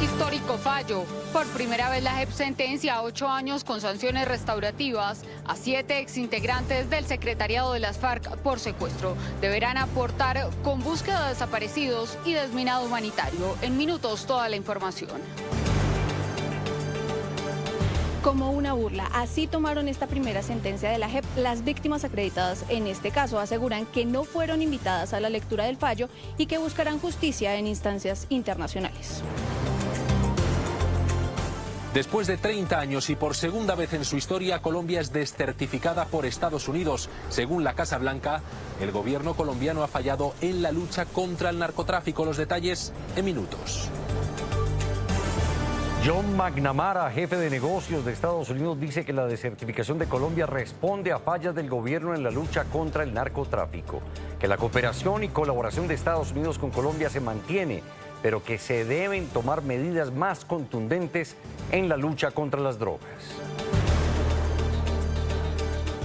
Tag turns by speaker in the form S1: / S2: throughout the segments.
S1: Histórico fallo. Por primera vez la JEP sentencia a 8 años con sanciones restaurativas a 7 exintegrantes del secretariado de las FARC por secuestro. Deberán aportar con búsqueda de desaparecidos y desminado humanitario. En minutos toda la información.
S2: Como una burla, así tomaron esta primera sentencia de la JEP. Las víctimas acreditadas en este caso aseguran que no fueron invitadas a la lectura del fallo y que buscarán justicia en instancias internacionales.
S3: Después de 30 años y por segunda vez en su historia, Colombia es desertificada por Estados Unidos. Según la Casa Blanca, el gobierno colombiano ha fallado en la lucha contra el narcotráfico. Los detalles en minutos.
S4: John McNamara, jefe de negocios de Estados Unidos, dice que la desertificación de Colombia responde a fallas del gobierno en la lucha contra el narcotráfico, que la cooperación y colaboración de Estados Unidos con Colombia se mantiene, pero que se deben tomar medidas más contundentes en la lucha contra las drogas.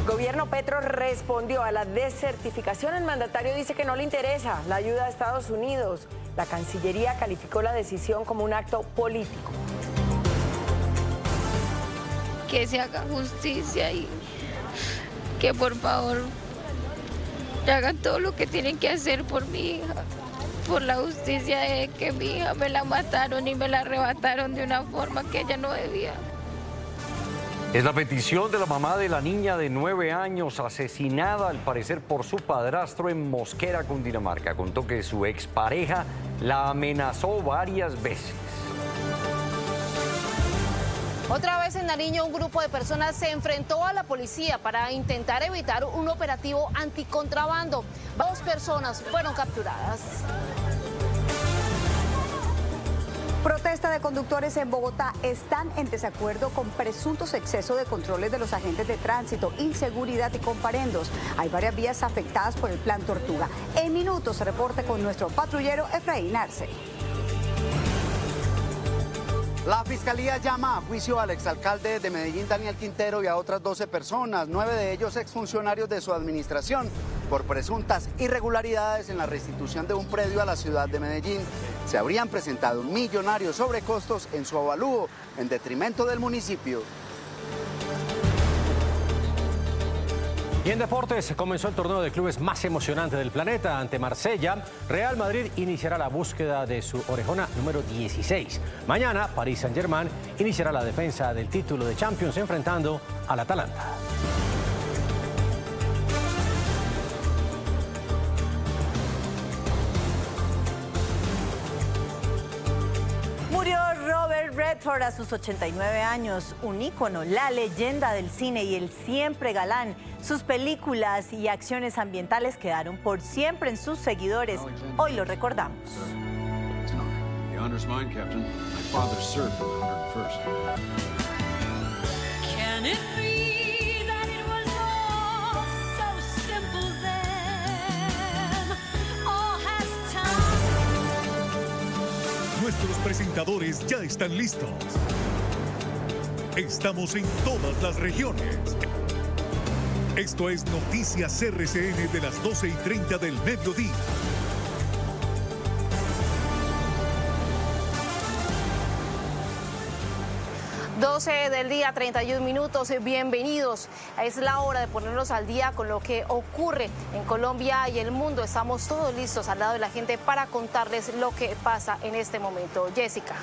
S5: El gobierno Petro respondió a la desertificación. El mandatario dice que no le interesa la ayuda de Estados Unidos. La Cancillería calificó la decisión como un acto político.
S6: Que se haga justicia y que por favor hagan todo lo que tienen que hacer por mi hija, por la justicia de que mi hija me la mataron y me la arrebataron de una forma que ella no debía.
S4: Es la petición de la mamá de la niña de 9 años asesinada al parecer por su padrastro en Mosquera, Cundinamarca. Contó que su expareja la amenazó varias veces.
S7: Otra vez en Nariño, un grupo de personas se enfrentó a la policía para intentar evitar un operativo anticontrabando. 2 personas fueron capturadas.
S8: Protesta de conductores en Bogotá están en desacuerdo con presuntos excesos de controles de los agentes de tránsito, inseguridad y comparendos. Hay varias vías afectadas por el plan Tortuga. En minutos se reporte con nuestro patrullero Efraín Arce.
S9: La Fiscalía llama a juicio al exalcalde de Medellín, Daniel Quintero, y a otras 12 personas, 9 de ellos exfuncionarios de su administración, por presuntas irregularidades en la restitución de un predio a la ciudad de Medellín. Se habrían presentado millonarios sobrecostos en su avalúo, en detrimento del municipio.
S3: Y en deportes comenzó el torneo de clubes más emocionante del planeta. Ante Marsella, Real Madrid iniciará la búsqueda de su orejona número 16. Mañana, Paris Saint-Germain iniciará la defensa del título de Champions enfrentando al Atalanta.
S5: Murió Robert Redford a sus 89 años, un ícono, la leyenda del cine y el siempre galán. Sus películas y acciones ambientales quedaron por siempre en sus seguidores. Hoy lo recordamos.
S10: Nuestros presentadores ya están listos. Estamos en todas las regiones. Esto es Noticias RCN de las 12:30 del mediodía.
S7: 12 del día, 31 minutos. Bienvenidos. Es la hora de ponernos al día con lo que ocurre en Colombia y el mundo. Estamos todos listos al lado de la gente para contarles lo que pasa en este momento. Jessica.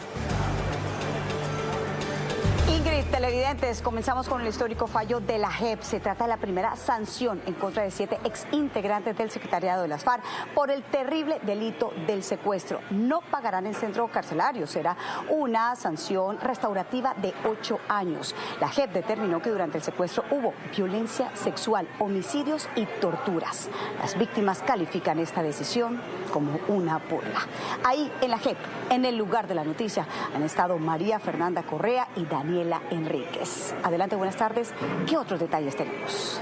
S8: Ingrid, televidentes, comenzamos con el histórico fallo de la JEP. Se trata de la primera sanción en contra de 7 exintegrantes del secretariado de las FARC por el terrible delito del secuestro. No pagarán en centro carcelario, será una sanción restaurativa de 8 años. La JEP determinó que durante el secuestro hubo violencia sexual, homicidios y torturas. Las víctimas califican esta decisión como una burla. Ahí en la JEP, en el lugar de la noticia, han estado María Fernanda Correa y Daniela Enríquez. Adelante, buenas tardes. ¿Qué otros detalles tenemos?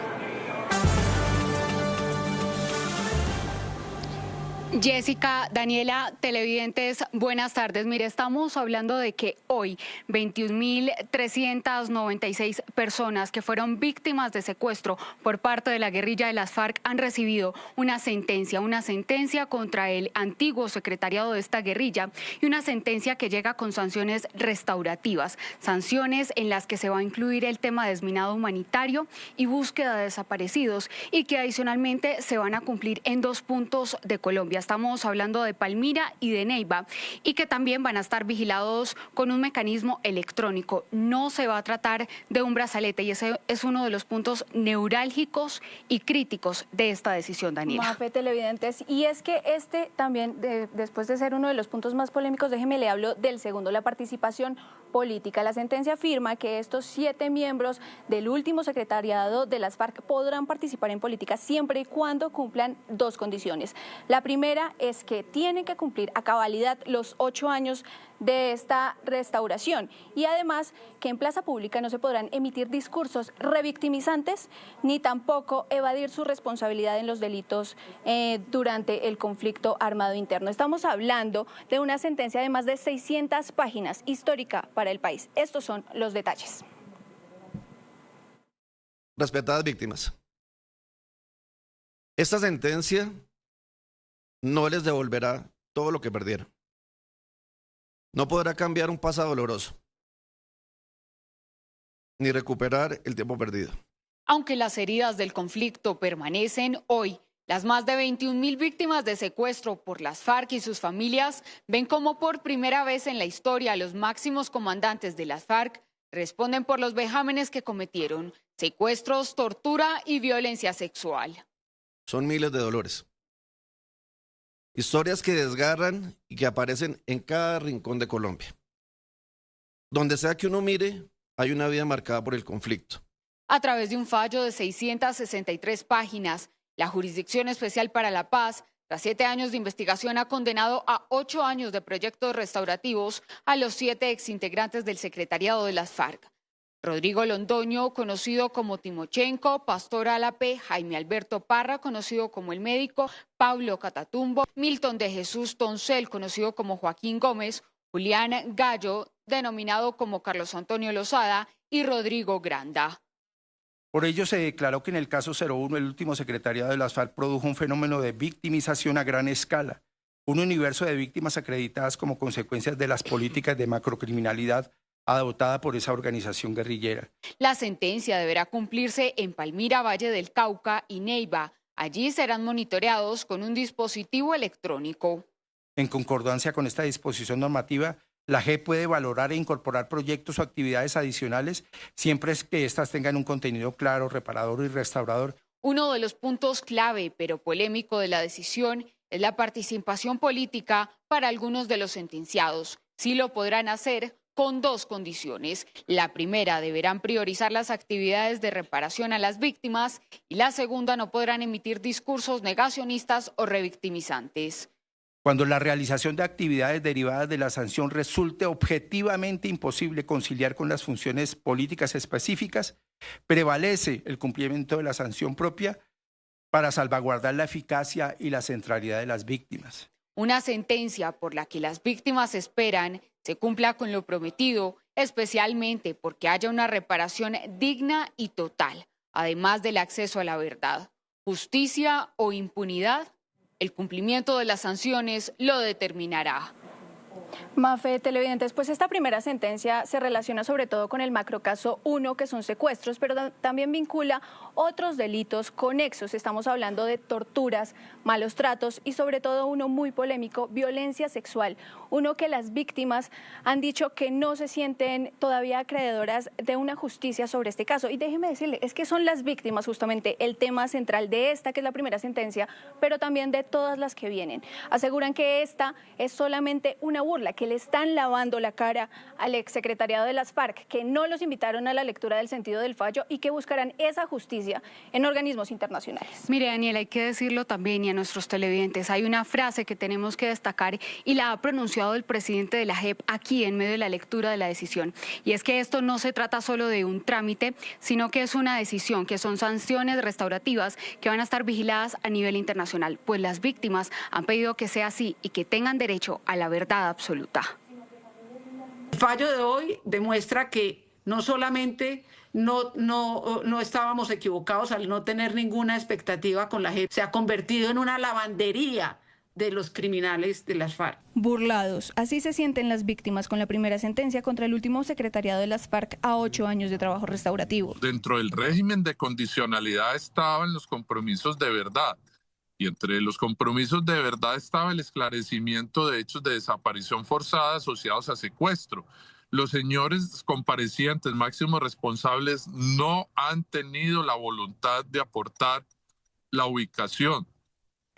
S1: Jessica, Daniela, televidentes, buenas tardes. Mire, estamos hablando de que hoy 21.396 personas que fueron víctimas de secuestro por parte de la guerrilla de las FARC han recibido una sentencia contra el antiguo secretariado de esta guerrilla y una sentencia que llega con sanciones restaurativas, sanciones en las que se va a incluir el tema de desminado humanitario y búsqueda de desaparecidos y que adicionalmente se van a cumplir en 2 puntos de Colombia. Estamos hablando de Palmira y de Neiva y que también van a estar vigilados con un mecanismo electrónico. No se va a tratar de un brazalete y ese es uno de los puntos neurálgicos y críticos de esta decisión, Daniela.
S2: Mafe, televidentes, y es que este también, después de ser uno de los puntos más polémicos, déjeme le hablo del segundo, la participación política. La sentencia afirma que estos 7 miembros del último secretariado de las FARC podrán participar en política siempre y cuando cumplan 2 condiciones. La primera es que tienen que cumplir a cabalidad los 8 años de esta restauración y además que en plaza pública no se podrán emitir discursos revictimizantes ni tampoco evadir su responsabilidad en los delitos durante el conflicto armado interno. Estamos hablando de una sentencia de más de 600 páginas, histórica para el país. Estos son los detalles.
S11: Respetadas víctimas, esta sentencia no les devolverá todo lo que perdieron. No podrá cambiar un pasado doloroso, ni recuperar el tiempo perdido.
S1: Aunque las heridas del conflicto permanecen hoy, las más de 21.000 víctimas de secuestro por las FARC y sus familias ven cómo por primera vez en la historia los máximos comandantes de las FARC responden por los vejámenes que cometieron, secuestros, tortura y violencia sexual.
S11: Son miles de dolores. Historias que desgarran y que aparecen en cada rincón de Colombia. Donde sea que uno mire, hay una vida marcada por el conflicto.
S1: A través de un fallo de 663 páginas, la Jurisdicción Especial para la Paz, tras 7 años de investigación, ha condenado a 8 años de proyectos restaurativos a los 7 exintegrantes del secretariado de las FARC. Rodrigo Londoño, conocido como Timochenko, Pastor Álape, Jaime Alberto Parra, conocido como El Médico, Pablo Catatumbo, Milton de Jesús Toncel, conocido como Joaquín Gómez, Julián Gallo, denominado como Carlos Antonio Lozada, y Rodrigo Granda.
S12: Por ello se declaró que en el caso 01, el último secretariado de las FARC produjo un fenómeno de victimización a gran escala, un universo de víctimas acreditadas como consecuencias de las políticas de macrocriminalidad adoptada por esa organización guerrillera.
S1: La sentencia deberá cumplirse en Palmira, Valle del Cauca y Neiva. Allí serán monitoreados con un dispositivo electrónico.
S12: En concordancia con esta disposición normativa, la JEP puede valorar e incorporar proyectos o actividades adicionales siempre que éstas tengan un contenido claro, reparador y restaurador.
S1: Uno de los puntos clave pero polémico de la decisión es la participación política para algunos de los sentenciados. Sí lo podrán hacer con 2 condiciones. La primera, deberán priorizar las actividades de reparación a las víctimas y la segunda, no podrán emitir discursos negacionistas o revictimizantes.
S12: Cuando la realización de actividades derivadas de la sanción resulte objetivamente imposible conciliar con las funciones políticas específicas, prevalece el cumplimiento de la sanción propia para salvaguardar la eficacia y la centralidad de las víctimas.
S1: Una sentencia por la que las víctimas esperan se cumpla con lo prometido, especialmente porque haya una reparación digna y total, además del acceso a la verdad. Justicia o impunidad, el cumplimiento de las sanciones lo determinará.
S2: Mafe, televidentes, pues esta primera sentencia se relaciona sobre todo con el macrocaso 1, que son secuestros, pero también vincula otros delitos conexos. Estamos hablando de torturas, malos tratos y sobre todo uno muy polémico, violencia sexual. Uno que las víctimas han dicho que no se sienten todavía acreedoras de una justicia sobre este caso. Y déjeme decirle, es que son las víctimas justamente el tema central de esta, que es la primera sentencia, pero también de todas las que vienen. Aseguran que esta es solamente una burla. burla, que le están lavando la cara al exsecretariado de las FARC, que no los invitaron a la lectura del sentido del fallo y que buscarán esa justicia en organismos internacionales.
S1: Mire, Daniela, hay que decirlo también y a nuestros televidentes, hay una frase que tenemos que destacar y la ha pronunciado el presidente de la JEP aquí en medio de la lectura de la decisión. Y es que esto no se trata solo de un trámite, sino que es una decisión, que son sanciones restaurativas que van a estar vigiladas a nivel internacional, pues las víctimas han pedido que sea así y que tengan derecho a la verdad absoluta.
S13: El fallo de hoy demuestra que no solamente no estábamos equivocados al no tener ninguna expectativa con la JEP, se ha convertido en una lavandería de los criminales de las FARC.
S2: Burlados, así se sienten las víctimas con la primera sentencia contra el último secretariado de las FARC a 8 años de trabajo restaurativo.
S14: Dentro del régimen de condicionalidad estaban los compromisos de verdad. Y entre los compromisos de verdad estaba el esclarecimiento de hechos de desaparición forzada asociados a secuestro. Los señores comparecientes máximos responsables no han tenido la voluntad de aportar la ubicación.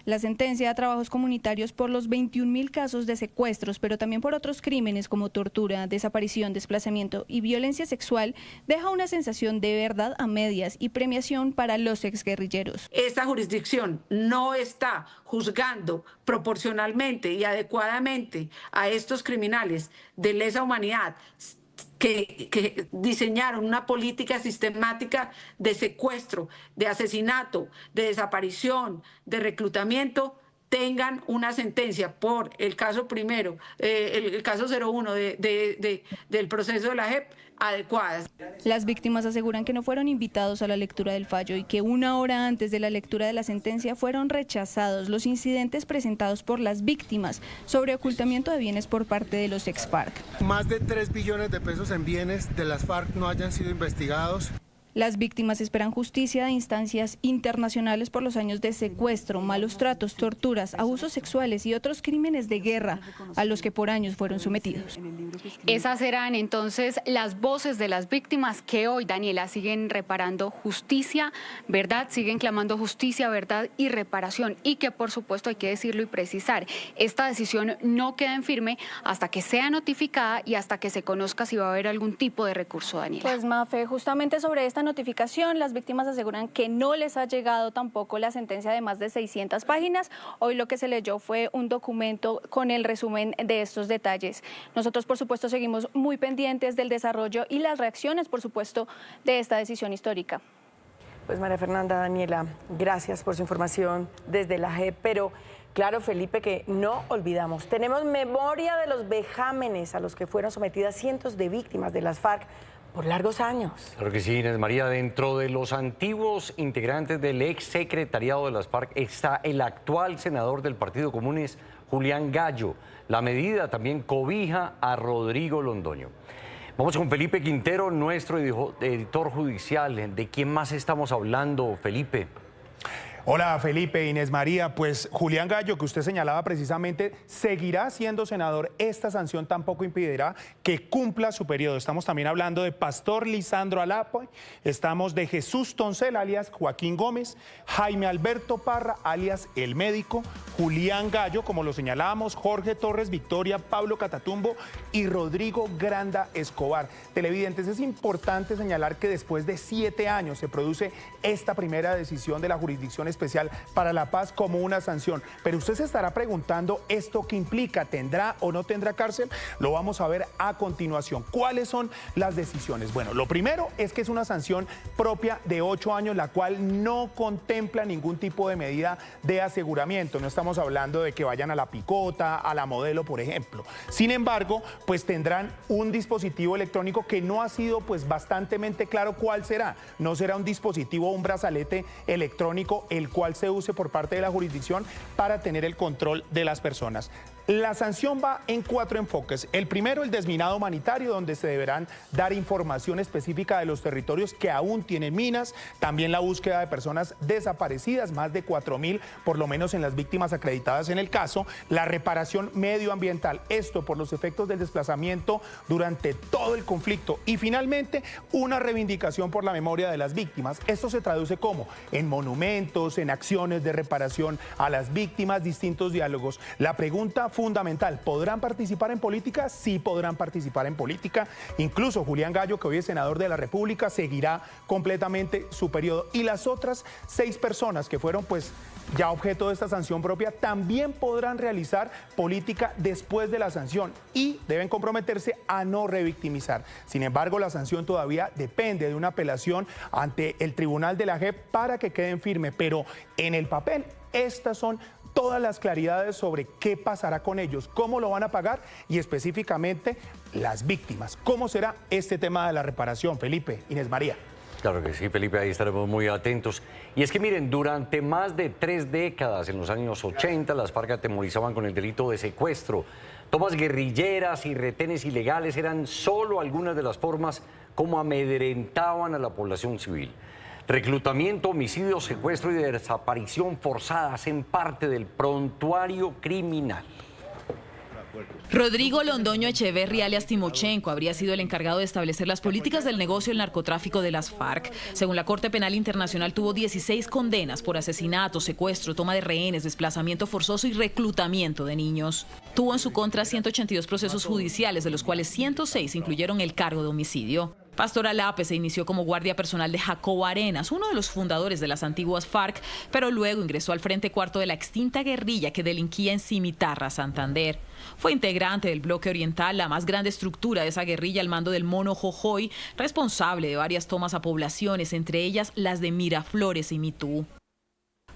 S2: La sentencia a trabajos comunitarios por los 21.000 casos de secuestros, pero también por otros crímenes como tortura, desaparición, desplazamiento y violencia sexual, deja una sensación de verdad a medias y premiación para los exguerrilleros.
S13: Esta jurisdicción no está juzgando proporcionalmente y adecuadamente a estos criminales de lesa humanidad que diseñaron una política sistemática de secuestro, de asesinato, de desaparición, de reclutamiento, tengan una sentencia por el caso primero, el caso 01 del proceso de la JEP, adecuadas.
S2: Las víctimas aseguran que no fueron invitados a la lectura del fallo y que 1 hora antes de la lectura de la sentencia fueron rechazados los incidentes presentados por las víctimas sobre ocultamiento de bienes por parte de los ex-FARC.
S15: Más de 3 billones de pesos en bienes de las FARC no hayan sido investigados.
S2: Las víctimas esperan justicia de instancias internacionales por los años de secuestro, malos tratos, torturas, abusos sexuales y otros crímenes de guerra a los que por años fueron sometidos.
S1: Esas serán entonces las voces de las víctimas que hoy, Daniela, siguen reparando justicia, verdad, siguen clamando justicia, verdad y reparación. Y que, por supuesto, hay que decirlo y precisar, esta decisión no queda en firme hasta que sea notificada y hasta que se conozca si va a haber algún tipo de recurso, Daniela.
S2: Pues, Mafe, justamente sobre esta notificación, las víctimas aseguran que no les ha llegado tampoco la sentencia de más de 600 páginas. Hoy lo que se leyó fue un documento con el resumen de estos detalles. Nosotros, por supuesto, seguimos muy pendientes del desarrollo y las reacciones, por supuesto, de esta decisión histórica.
S16: Pues María Fernanda, Daniela, gracias por su información desde la JEP, pero claro, Felipe, que no olvidamos, tenemos memoria de los vejámenes a los que fueron sometidas cientos de víctimas de las FARC por largos años.
S4: Claro que sí, Inés María. Dentro de los antiguos integrantes del ex secretariado de las FARC está el actual senador del Partido Comunes, Julián Gallo. La medida también cobija a Rodrigo Londoño. Vamos con Felipe Quintero, nuestro editor judicial. ¿De quién más estamos hablando, Felipe?
S17: Hola Felipe, Inés María, pues Julián Gallo, que usted señalaba precisamente, seguirá siendo senador. Esta sanción tampoco impedirá que cumpla su periodo. Estamos también hablando de Pastor Lisandro Alapoy, estamos de Jesús Toncel, alias Joaquín Gómez, Jaime Alberto Parra, alias El Médico, Julián Gallo, como lo señalábamos, Jorge Torres Victoria, Pablo Catatumbo y Rodrigo Granda Escobar. Televidentes, es importante señalar que después de 7 años se produce esta primera decisión de la Jurisdicción Especial para la Paz como una sanción. Pero usted se estará preguntando, ¿esto qué implica? ¿Tendrá o no tendrá cárcel? Lo vamos a ver a continuación. ¿Cuáles son las decisiones? Bueno, lo primero es que es una sanción propia de 8 años, la cual no contempla ningún tipo de medida de aseguramiento. No estamos hablando de que vayan a la picota, a la modelo, por ejemplo. Sin embargo, pues tendrán un dispositivo electrónico que no ha sido pues bastantemente claro cuál será. No será un dispositivo o un brazalete electrónico el cual se use por parte de la jurisdicción para tener el control de las personas. La sanción va en 4 enfoques. El primero, el desminado humanitario, donde se deberán dar información específica de los territorios que aún tienen minas. También la búsqueda de personas desaparecidas, más de 4.000, por lo menos en las víctimas acreditadas en el caso. La reparación medioambiental, esto por los efectos del desplazamiento durante todo el conflicto. Y finalmente, una reivindicación por la memoria de las víctimas. Esto se traduce como en monumentos, en acciones de reparación a las víctimas, distintos diálogos. La pregunta fundamental. ¿Podrán participar en política? Sí podrán participar en política. Incluso Julián Gallo, que hoy es senador de la República, seguirá completamente su periodo. Y las otras 6 personas que fueron pues ya objeto de esta sanción propia también podrán realizar política después de la sanción y deben comprometerse a no revictimizar. Sin embargo, la sanción todavía depende de una apelación ante el Tribunal de la JEP para que queden firmes, pero en el papel estas son todas las claridades sobre qué pasará con ellos, cómo lo van a pagar y específicamente las víctimas. ¿Cómo será este tema de la reparación, Felipe, Inés María?
S4: Claro que sí, Felipe, ahí estaremos muy atentos. Y es que miren, durante más de 3 décadas, en los años 80, las FARC atemorizaban con el delito de secuestro. Tomas guerrilleras y retenes ilegales eran solo algunas de las formas como amedrentaban a la población civil. Reclutamiento, homicidio, secuestro y desaparición forzada hacen parte del prontuario criminal.
S18: Rodrigo Londoño Echeverri, alias Timochenko, habría sido el encargado de establecer las políticas del negocio del narcotráfico de las FARC. Según la Corte Penal Internacional, tuvo 16 condenas por asesinato, secuestro, toma de rehenes, desplazamiento forzoso y reclutamiento de niños. Tuvo en su contra 182 procesos judiciales, de los cuales 106 incluyeron el cargo de homicidio. Pastor Alape se inició como guardia personal de Jacobo Arenas, uno de los fundadores de las antiguas FARC, pero luego ingresó al Frente Cuarto de la extinta guerrilla que delinquía en Cimitarra, Santander. Fue integrante del Bloque Oriental, la más grande estructura de esa guerrilla al mando del Mono Jojoy, responsable de varias tomas a poblaciones, entre ellas las de Miraflores y Mitú.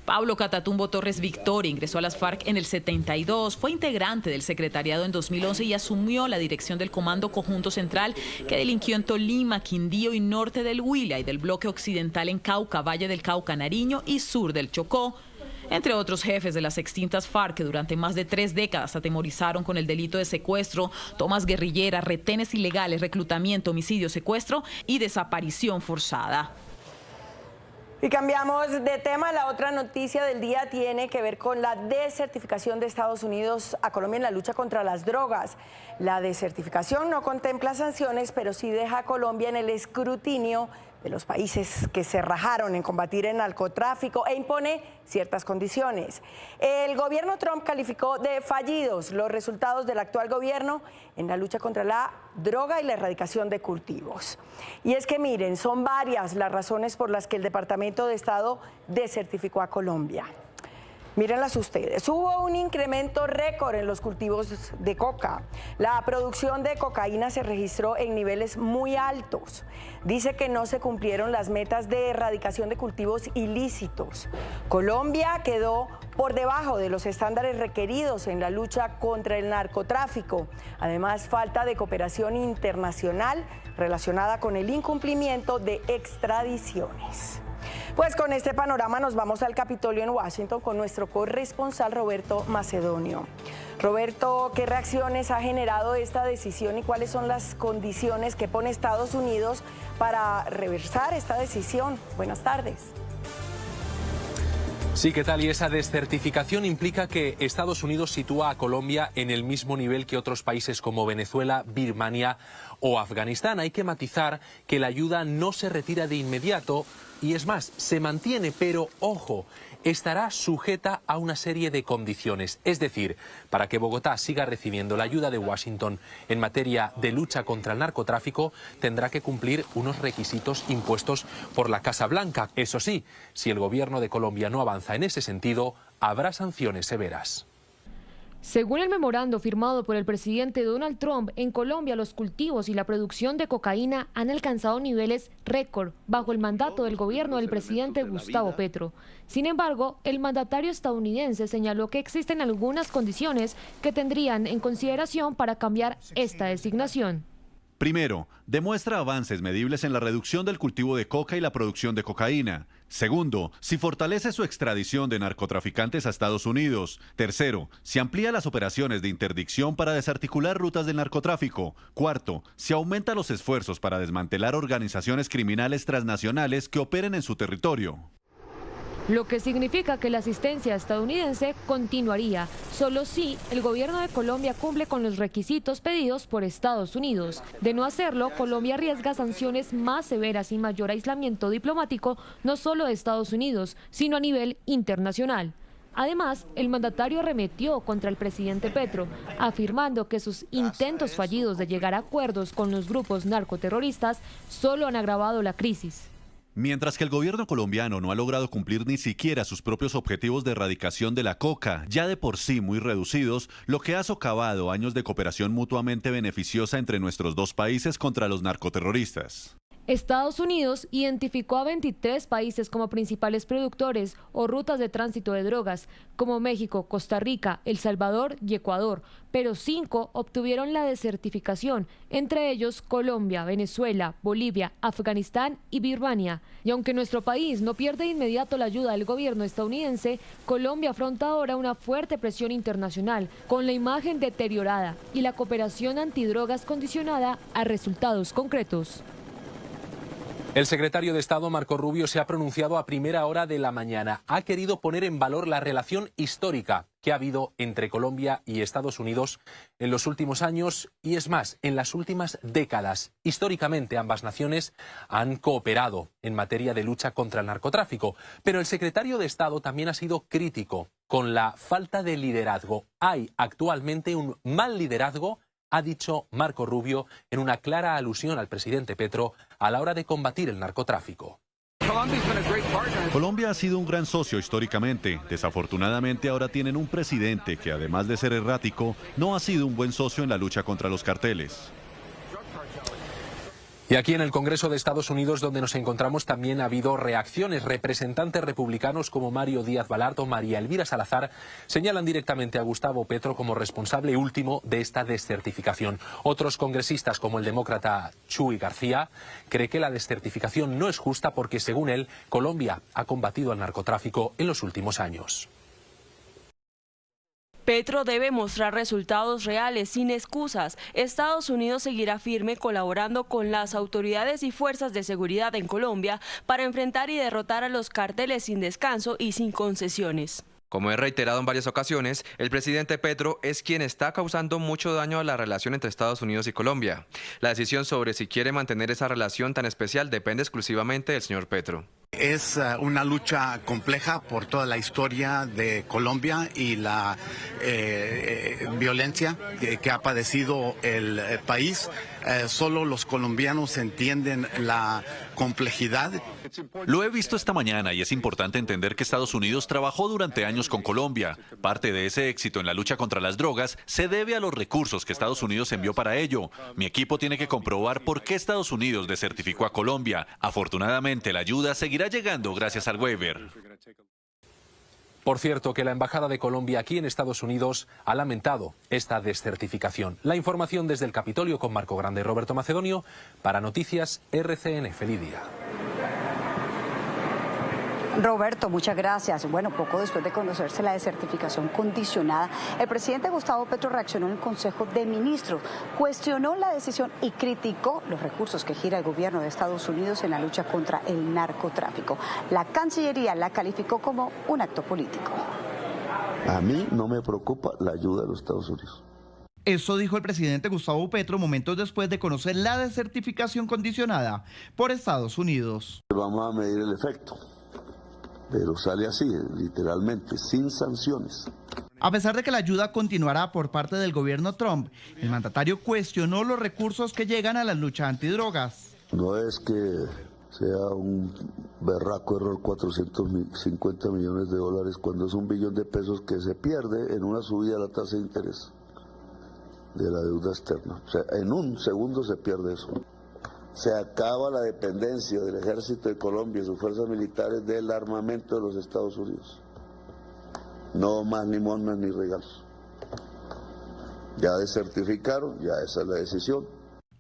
S18: Pablo Catatumbo Torres Victoria ingresó a las FARC en el 72, fue integrante del secretariado en 2011 y asumió la dirección del Comando Conjunto Central que delinquió en Tolima, Quindío y norte del Huila y del bloque occidental en Cauca, Valle del Cauca, Nariño y sur del Chocó. Entre otros jefes de las extintas FARC que durante más de 3 décadas atemorizaron con el delito de secuestro, tomas guerrilleras, retenes ilegales, reclutamiento, homicidio, secuestro y desaparición forzada.
S16: Y cambiamos de tema. La otra noticia del día tiene que ver con la desertificación de Estados Unidos a Colombia en la lucha contra las drogas. La desertificación no contempla sanciones, pero sí deja a Colombia en el escrutinio de los países que se rajaron en combatir el narcotráfico e impone ciertas condiciones. El gobierno Trump calificó de fallidos los resultados del actual gobierno en la lucha contra la droga y la erradicación de cultivos. Y es que miren, son varias las razones por las que el Departamento de Estado desertificó a Colombia. Mírenlas ustedes. Hubo un incremento récord en los cultivos de coca. La producción de cocaína se registró en niveles muy altos. Dice que no se cumplieron las metas de erradicación de cultivos ilícitos. Colombia quedó por debajo de los estándares requeridos en la lucha contra el narcotráfico. Además, falta de cooperación internacional relacionada con el incumplimiento de extradiciones. Pues con este panorama nos vamos al Capitolio en Washington con nuestro corresponsal Roberto Macedonio. Roberto, ¿qué reacciones ha generado esta decisión y cuáles son las condiciones que pone Estados Unidos para reversar esta decisión? Buenas tardes.
S19: Sí, ¿qué tal? Y esa descertificación implica que Estados Unidos sitúa a Colombia en el mismo nivel que otros países como Venezuela, Birmania o Afganistán. Hay que matizar que la ayuda no se retira de inmediato y es más, se mantiene, pero ojo, estará sujeta a una serie de condiciones. Es decir, para que Bogotá siga recibiendo la ayuda de Washington en materia de lucha contra el narcotráfico, tendrá que cumplir unos requisitos impuestos por la Casa Blanca. Eso sí, si el gobierno de Colombia no avanza en ese sentido, habrá sanciones severas.
S20: Según el memorando firmado por el presidente Donald Trump, en Colombia los cultivos y la producción de cocaína han alcanzado niveles récord bajo el mandato del gobierno del presidente Gustavo Petro. Sin embargo, el mandatario estadounidense señaló que existen algunas condiciones que tendrían en consideración para cambiar esta designación.
S21: Primero, demuestra avances medibles en la reducción del cultivo de coca y la producción de cocaína. Segundo, si fortalece su extradición de narcotraficantes a Estados Unidos. Tercero, si amplía las operaciones de interdicción para desarticular rutas del narcotráfico. Cuarto, si aumenta los esfuerzos para desmantelar organizaciones criminales transnacionales que operen en su territorio.
S20: Lo que significa que la asistencia estadounidense continuaría, solo si el gobierno de Colombia cumple con los requisitos pedidos por Estados Unidos. De no hacerlo, Colombia arriesga sanciones más severas y mayor aislamiento diplomático, no solo de Estados Unidos, sino a nivel internacional. Además, el mandatario arremetió contra el presidente Petro, afirmando que sus intentos fallidos de llegar a acuerdos con los grupos narcoterroristas solo han agravado la crisis.
S21: Mientras que el gobierno colombiano no ha logrado cumplir ni siquiera sus propios objetivos de erradicación de la coca, ya de por sí muy reducidos, lo que ha socavado años de cooperación mutuamente beneficiosa entre nuestros dos países contra los narcoterroristas.
S20: Estados Unidos identificó a 23 países como principales productores o rutas de tránsito de drogas, como México, Costa Rica, El Salvador y Ecuador, pero 5 obtuvieron la desertificación, entre ellos Colombia, Venezuela, Bolivia, Afganistán y Birmania. Y aunque nuestro país no pierde de inmediato la ayuda del gobierno estadounidense, Colombia afronta ahora una fuerte presión internacional, con la imagen deteriorada y la cooperación antidrogas condicionada a resultados concretos.
S19: El secretario de Estado, Marco Rubio, se ha pronunciado a primera hora de la mañana. Ha querido poner en valor la relación histórica que ha habido entre Colombia y Estados Unidos en los últimos años y, es más, en las últimas décadas. Históricamente, ambas naciones han cooperado en materia de lucha contra el narcotráfico. Pero el secretario de Estado también ha sido crítico con la falta de liderazgo. Hay actualmente un mal liderazgo, ha dicho Marco Rubio, en una clara alusión al presidente Petro a la hora de combatir el narcotráfico.
S21: Colombia ha sido un gran socio históricamente. Desafortunadamente ahora tienen un presidente que, además de ser errático, no ha sido un buen socio en la lucha contra los carteles.
S19: Y aquí en el Congreso de Estados Unidos, donde nos encontramos, también ha habido reacciones. Representantes republicanos como Mario Díaz Balart o María Elvira Salazar señalan directamente a Gustavo Petro como responsable último de esta desertificación. Otros congresistas, como el demócrata Chuy García, cree que la desertificación no es justa porque, según él, Colombia ha combatido al narcotráfico en los últimos años.
S6: Petro debe mostrar resultados reales, sin excusas. Estados Unidos seguirá firme colaborando con las autoridades y fuerzas de seguridad en Colombia para enfrentar y derrotar a los carteles sin descanso y sin concesiones.
S22: Como he reiterado en varias ocasiones, el presidente Petro es quien está causando mucho daño a la relación entre Estados Unidos y Colombia. La decisión sobre si quiere mantener esa relación tan especial depende exclusivamente del señor Petro.
S9: Es una lucha compleja por toda la historia de Colombia y la violencia que ha padecido el país. Solo los colombianos entienden la complejidad.
S21: Lo he visto esta mañana y es importante entender que Estados Unidos trabajó durante años con Colombia. Parte de ese éxito en la lucha contra las drogas se debe a los recursos que Estados Unidos envió para ello. Mi equipo tiene que comprobar por qué Estados Unidos desertificó a Colombia. Afortunadamente, la ayuda seguirá llegando gracias al waiver.
S19: Por cierto, que la Embajada de Colombia aquí en Estados Unidos ha lamentado esta desertificación. La información desde el Capitolio con Marco Grande y Roberto Macedonio para Noticias RCN. Feliz día.
S8: Roberto, muchas gracias. Bueno, poco después de conocerse la desertificación condicionada, el presidente Gustavo Petro reaccionó en el Consejo de Ministros, cuestionó la decisión y criticó los recursos que gira el gobierno de Estados Unidos en la lucha contra el narcotráfico. La Cancillería la calificó como un acto político.
S23: A mí no me preocupa la ayuda de los Estados Unidos.
S24: Eso dijo el presidente Gustavo Petro momentos después de conocer la desertificación condicionada por Estados Unidos.
S23: Vamos a medir el efecto. Pero sale así, literalmente, sin sanciones.
S24: A pesar de que la ayuda continuará por parte del gobierno Trump, el mandatario cuestionó los recursos que llegan a la lucha antidrogas.
S23: No es que sea un berraco error 450 millones de dólares cuando es $1 billón que se pierde en una subida de la tasa de interés de la deuda externa. O sea, en un segundo se pierde eso. Se acaba la dependencia del ejército de Colombia y sus fuerzas militares del armamento de los Estados Unidos. No más limosnas ni regalos. Ya desertificaron, ya esa es la decisión.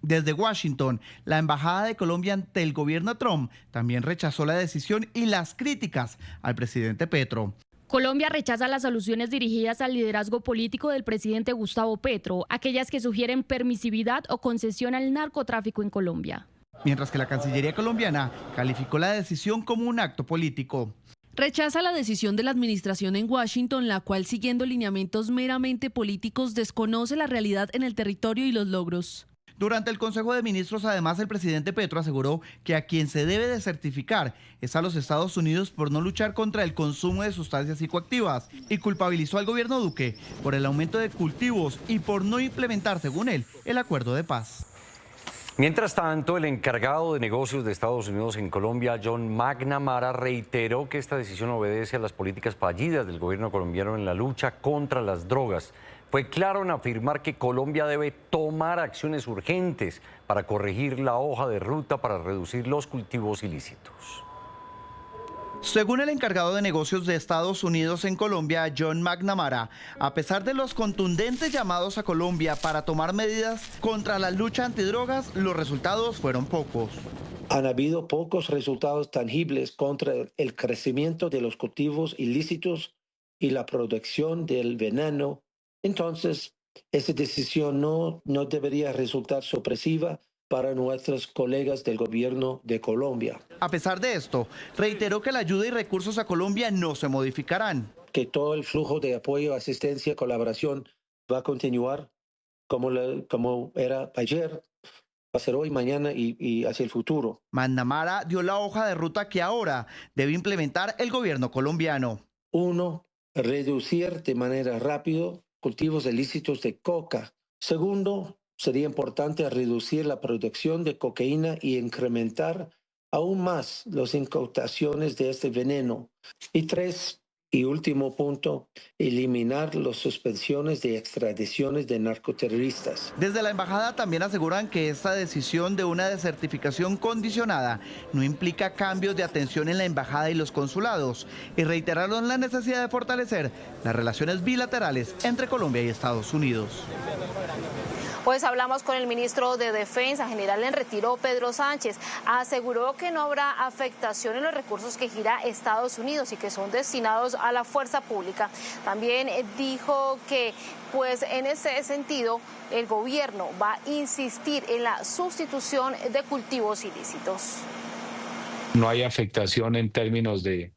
S24: Desde Washington, la Embajada de Colombia ante el gobierno Trump también rechazó la decisión y las críticas al presidente Petro.
S20: Colombia rechaza las soluciones dirigidas al liderazgo político del presidente Gustavo Petro, aquellas que sugieren permisividad o concesión al narcotráfico en Colombia.
S24: Mientras que la Cancillería colombiana calificó la decisión como un acto político.
S25: Rechaza la decisión de la administración en Washington, la cual, siguiendo lineamientos meramente políticos, desconoce la realidad en el territorio y los logros.
S24: Durante el Consejo de Ministros, además, el presidente Petro aseguró que a quien se debe de certificar es a los Estados Unidos por no luchar contra el consumo de sustancias psicoactivas y culpabilizó al gobierno Duque por el aumento de cultivos y por no implementar, según él, el acuerdo de paz.
S4: Mientras tanto, el encargado de negocios de Estados Unidos en Colombia, John McNamara, reiteró que esta decisión obedece a las políticas fallidas del gobierno colombiano en la lucha contra las drogas. Fue claro en afirmar que Colombia debe tomar acciones urgentes para corregir la hoja de ruta para reducir los cultivos ilícitos.
S24: Según el encargado de negocios de Estados Unidos en Colombia, John McNamara, a pesar de los contundentes llamados a Colombia para tomar medidas contra la lucha antidrogas, los resultados fueron pocos.
S3: Han habido pocos resultados tangibles contra el crecimiento de los cultivos ilícitos y la producción del veneno. Entonces, esa decisión no debería resultar sorpresiva para nuestros colegas del gobierno de Colombia.
S24: A pesar de esto, reiteró que la ayuda y recursos a Colombia no se modificarán.
S3: Que todo el flujo de apoyo, asistencia, colaboración va a continuar como era ayer, va a ser hoy, mañana y hacia el futuro.
S24: McNamara dio la hoja de ruta que ahora debe implementar el gobierno colombiano.
S3: 1. Reducir de manera rápida cultivos ilícitos de coca. 2. Sería importante reducir la producción de cocaína y incrementar aún más las incautaciones de este veneno. Y 3, y último punto, eliminar las suspensiones de extradiciones de narcoterroristas.
S24: Desde la embajada también aseguran que esta decisión de una desertificación condicionada no implica cambios de atención en la embajada y los consulados y reiteraron la necesidad de fortalecer las relaciones bilaterales entre Colombia y Estados Unidos.
S5: Pues hablamos con el ministro de Defensa, general en retiro, Pedro Sánchez. Aseguró que no habrá afectación en los recursos que gira Estados Unidos y que son destinados a la fuerza pública. También dijo que, pues en ese sentido, el gobierno va a insistir en la sustitución de cultivos ilícitos.
S7: No hay afectación en términos de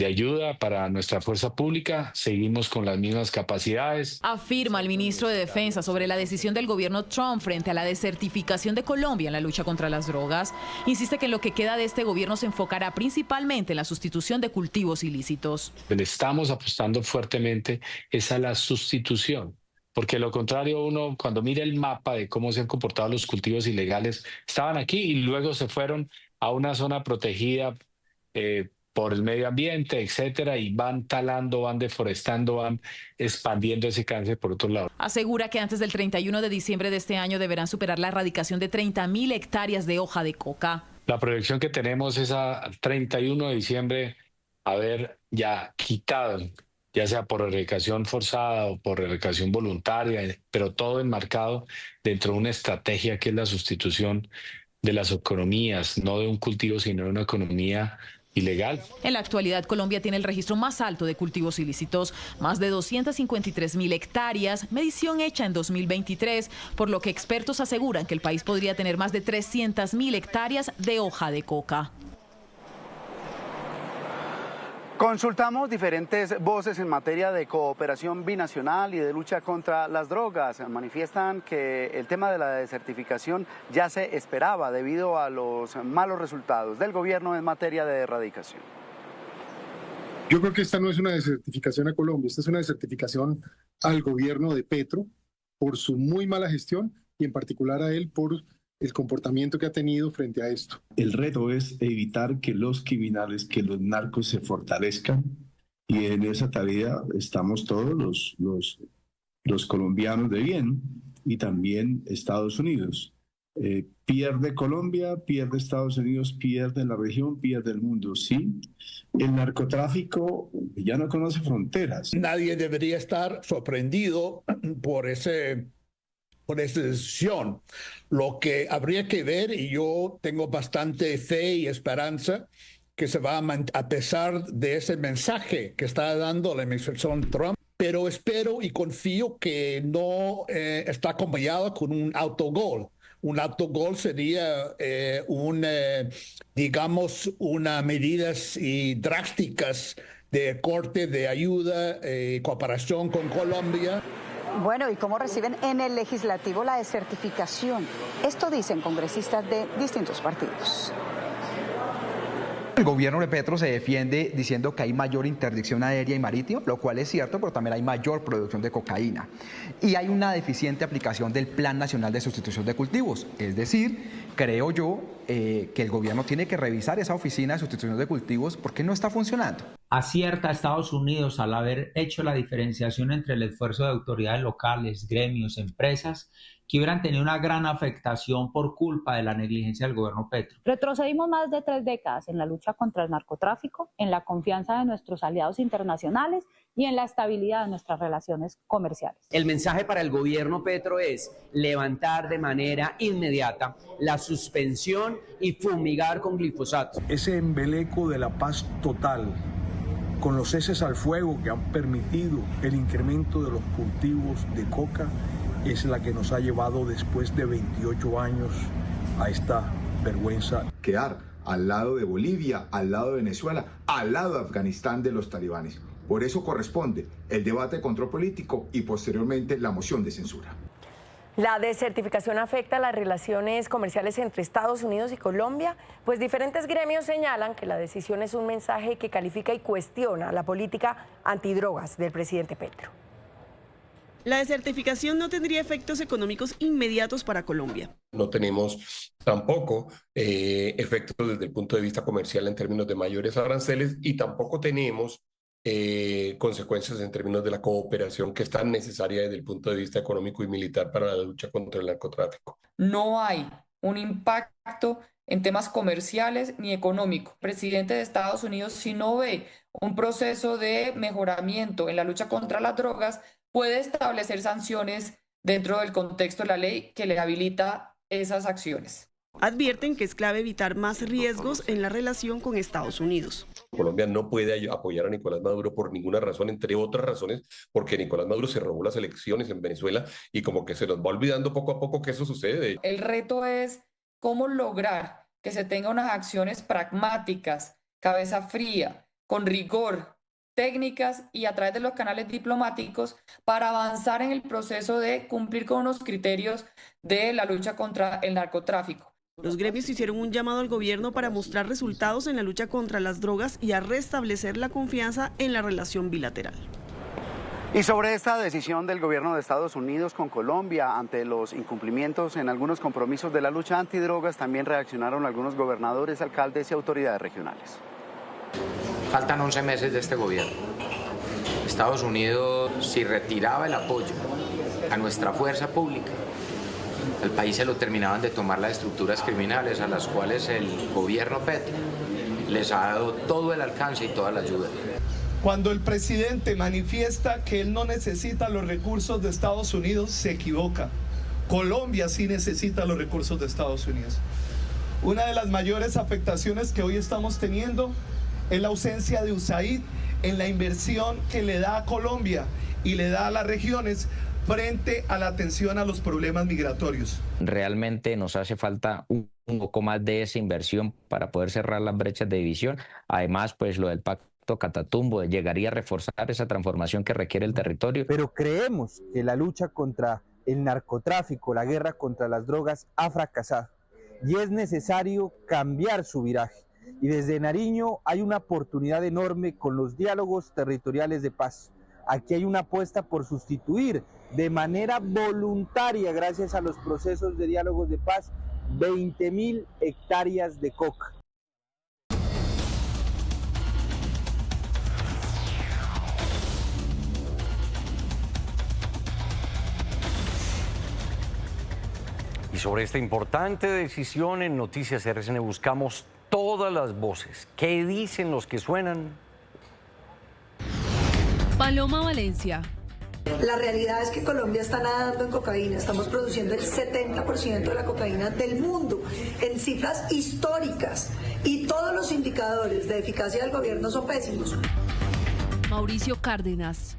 S7: ayuda para nuestra fuerza pública, seguimos con las mismas capacidades.
S18: Afirma el ministro de Defensa sobre la decisión del gobierno Trump frente a la desertificación de Colombia en la lucha contra las drogas. Insiste que en lo que queda de este gobierno se enfocará principalmente en la sustitución de cultivos ilícitos.
S7: Le estamos apostando fuertemente es a la sustitución, porque lo contrario, uno cuando mira el mapa de cómo se han comportado los cultivos ilegales, estaban aquí y luego se fueron a una zona protegida por el medio ambiente, etcétera, y van talando, van deforestando, van expandiendo ese cáncer por otro lado.
S18: Asegura que antes del 31 de diciembre de este año deberán superar la erradicación de 30.000 hectáreas de hoja de coca.
S7: La proyección que tenemos es a 31 de diciembre haber ya quitado, ya sea por erradicación forzada o por erradicación voluntaria, pero todo enmarcado dentro de una estrategia que es la sustitución de las economías, no de un cultivo, sino de una economía ilegal.
S18: En la actualidad, Colombia tiene el registro más alto de cultivos ilícitos, más de 253.000 hectáreas, medición hecha en 2023, por lo que expertos aseguran que el país podría tener más de 300.000 hectáreas de hoja de coca.
S9: Consultamos diferentes voces en materia de cooperación binacional y de lucha contra las drogas. Manifiestan que el tema de la desertificación ya se esperaba debido a los malos resultados del gobierno en materia de erradicación.
S15: Yo creo que esta no es una desertificación a Colombia, esta es una desertificación al gobierno de Petro por su muy mala gestión y en particular a él por el comportamiento que ha tenido frente a esto.
S10: El reto es evitar que los criminales, que los narcos se fortalezcan y en esa tarea estamos todos los colombianos de bien y también Estados Unidos. Pierde Colombia, pierde Estados Unidos, pierde la región, pierde el mundo, sí. El narcotráfico ya no conoce fronteras.
S11: Nadie debería estar sorprendido por esa decisión. Lo que habría que ver, y yo tengo bastante fe y esperanza, que se va a pesar de ese mensaje que está dando la administración Trump, pero espero y confío que no está acompañado con un autogol. Un autogol sería digamos, unas medidas drásticas de corte de ayuda, cooperación con Colombia.
S8: Bueno, ¿y cómo reciben en el legislativo la desertificación? Esto dicen congresistas de distintos partidos.
S1: El gobierno de Petro se defiende diciendo que hay mayor interdicción aérea y marítima, lo cual es cierto, pero también hay mayor producción de cocaína. Y hay una deficiente aplicación del Plan Nacional de Sustitución de Cultivos. Es decir, creo yo que el gobierno tiene que revisar esa oficina de sustitución de cultivos porque no está funcionando.
S2: Acierta a Estados Unidos al haber hecho la diferenciación entre el esfuerzo de autoridades locales, gremios, empresas, que hubieran tenido una gran afectación por culpa de la negligencia del gobierno Petro.
S12: Retrocedimos más de 3 décadas en la lucha contra el narcotráfico, en la confianza de nuestros aliados internacionales y en la estabilidad de nuestras relaciones comerciales.
S13: El mensaje para el gobierno Petro es levantar de manera inmediata la suspensión y fumigar con glifosato.
S14: Ese embeleco de la paz total, con los ceses al fuego que han permitido el incremento de los cultivos de coca, es la que nos ha llevado después de 28 años a esta vergüenza.
S26: Quedar al lado de Bolivia, al lado de Venezuela, al lado de Afganistán de los talibanes. Por eso corresponde el debate de control político y posteriormente la moción de censura.
S16: ¿La desertificación afecta las relaciones comerciales entre Estados Unidos y Colombia? Pues diferentes gremios señalan que la decisión es un mensaje que califica y cuestiona la política antidrogas del presidente Petro.
S27: La desertificación no tendría efectos económicos inmediatos para Colombia.
S28: No tenemos tampoco efectos desde el punto de vista comercial en términos de mayores aranceles y tampoco tenemos consecuencias en términos de la cooperación que es tan necesaria desde el punto de vista económico y militar para la lucha contra el narcotráfico.
S29: No hay un impacto en temas comerciales ni económicos. El presidente de Estados Unidos, si no ve un proceso de mejoramiento en la lucha contra las drogas, puede establecer sanciones dentro del contexto de la ley que le habilita esas acciones.
S27: Advierten que es clave evitar más riesgos en la relación con Estados Unidos.
S28: Colombia no puede apoyar a Nicolás Maduro por ninguna razón, entre otras razones, porque Nicolás Maduro se robó las elecciones en Venezuela y como que se nos va olvidando poco a poco que eso sucede.
S29: El reto es cómo lograr que se tengan unas acciones pragmáticas, cabeza fría, con rigor, técnicas y a través de los canales diplomáticos para avanzar en el proceso de cumplir con unos criterios de la lucha contra el narcotráfico.
S27: Los gremios hicieron un llamado al gobierno para mostrar resultados en la lucha contra las drogas y a restablecer la confianza en la relación bilateral.
S9: Y sobre esta decisión del gobierno de Estados Unidos con Colombia ante los incumplimientos en algunos compromisos de la lucha antidrogas, también reaccionaron algunos gobernadores, alcaldes y autoridades regionales.
S30: Faltan 11 meses de este gobierno. Estados Unidos, si retiraba el apoyo a nuestra fuerza pública, al país se lo terminaban de tomar las estructuras criminales a las cuales el gobierno Petro les ha dado todo el alcance y toda la ayuda.
S31: Cuando el presidente manifiesta que él no necesita los recursos de Estados Unidos, se equivoca. Colombia sí necesita los recursos de Estados Unidos. Una de las mayores afectaciones que hoy estamos teniendo es la ausencia de USAID en la inversión que le da a Colombia y le da a las regiones frente a la atención a los problemas migratorios.
S32: Realmente nos hace falta un poco más de esa inversión para poder cerrar las brechas de división. Además, pues lo del Pacto Catatumbo llegaría a reforzar esa transformación que requiere el territorio.
S33: Pero creemos que la lucha contra el narcotráfico, la guerra contra las drogas ha fracasado y es necesario cambiar su viraje. Y desde Nariño hay una oportunidad enorme con los diálogos territoriales de paz. Aquí hay una apuesta por sustituir de manera voluntaria, gracias a los procesos de diálogos de paz, 20.000 hectáreas de coca.
S4: Y sobre esta importante decisión en Noticias RCN buscamos todas las voces. ¿Qué dicen los que suenan?
S25: Paloma Valencia.
S34: La realidad es que Colombia está nadando en cocaína. Estamos produciendo el 70% de la cocaína del mundo en cifras históricas y todos los indicadores de eficacia del gobierno son pésimos.
S25: Mauricio Cárdenas.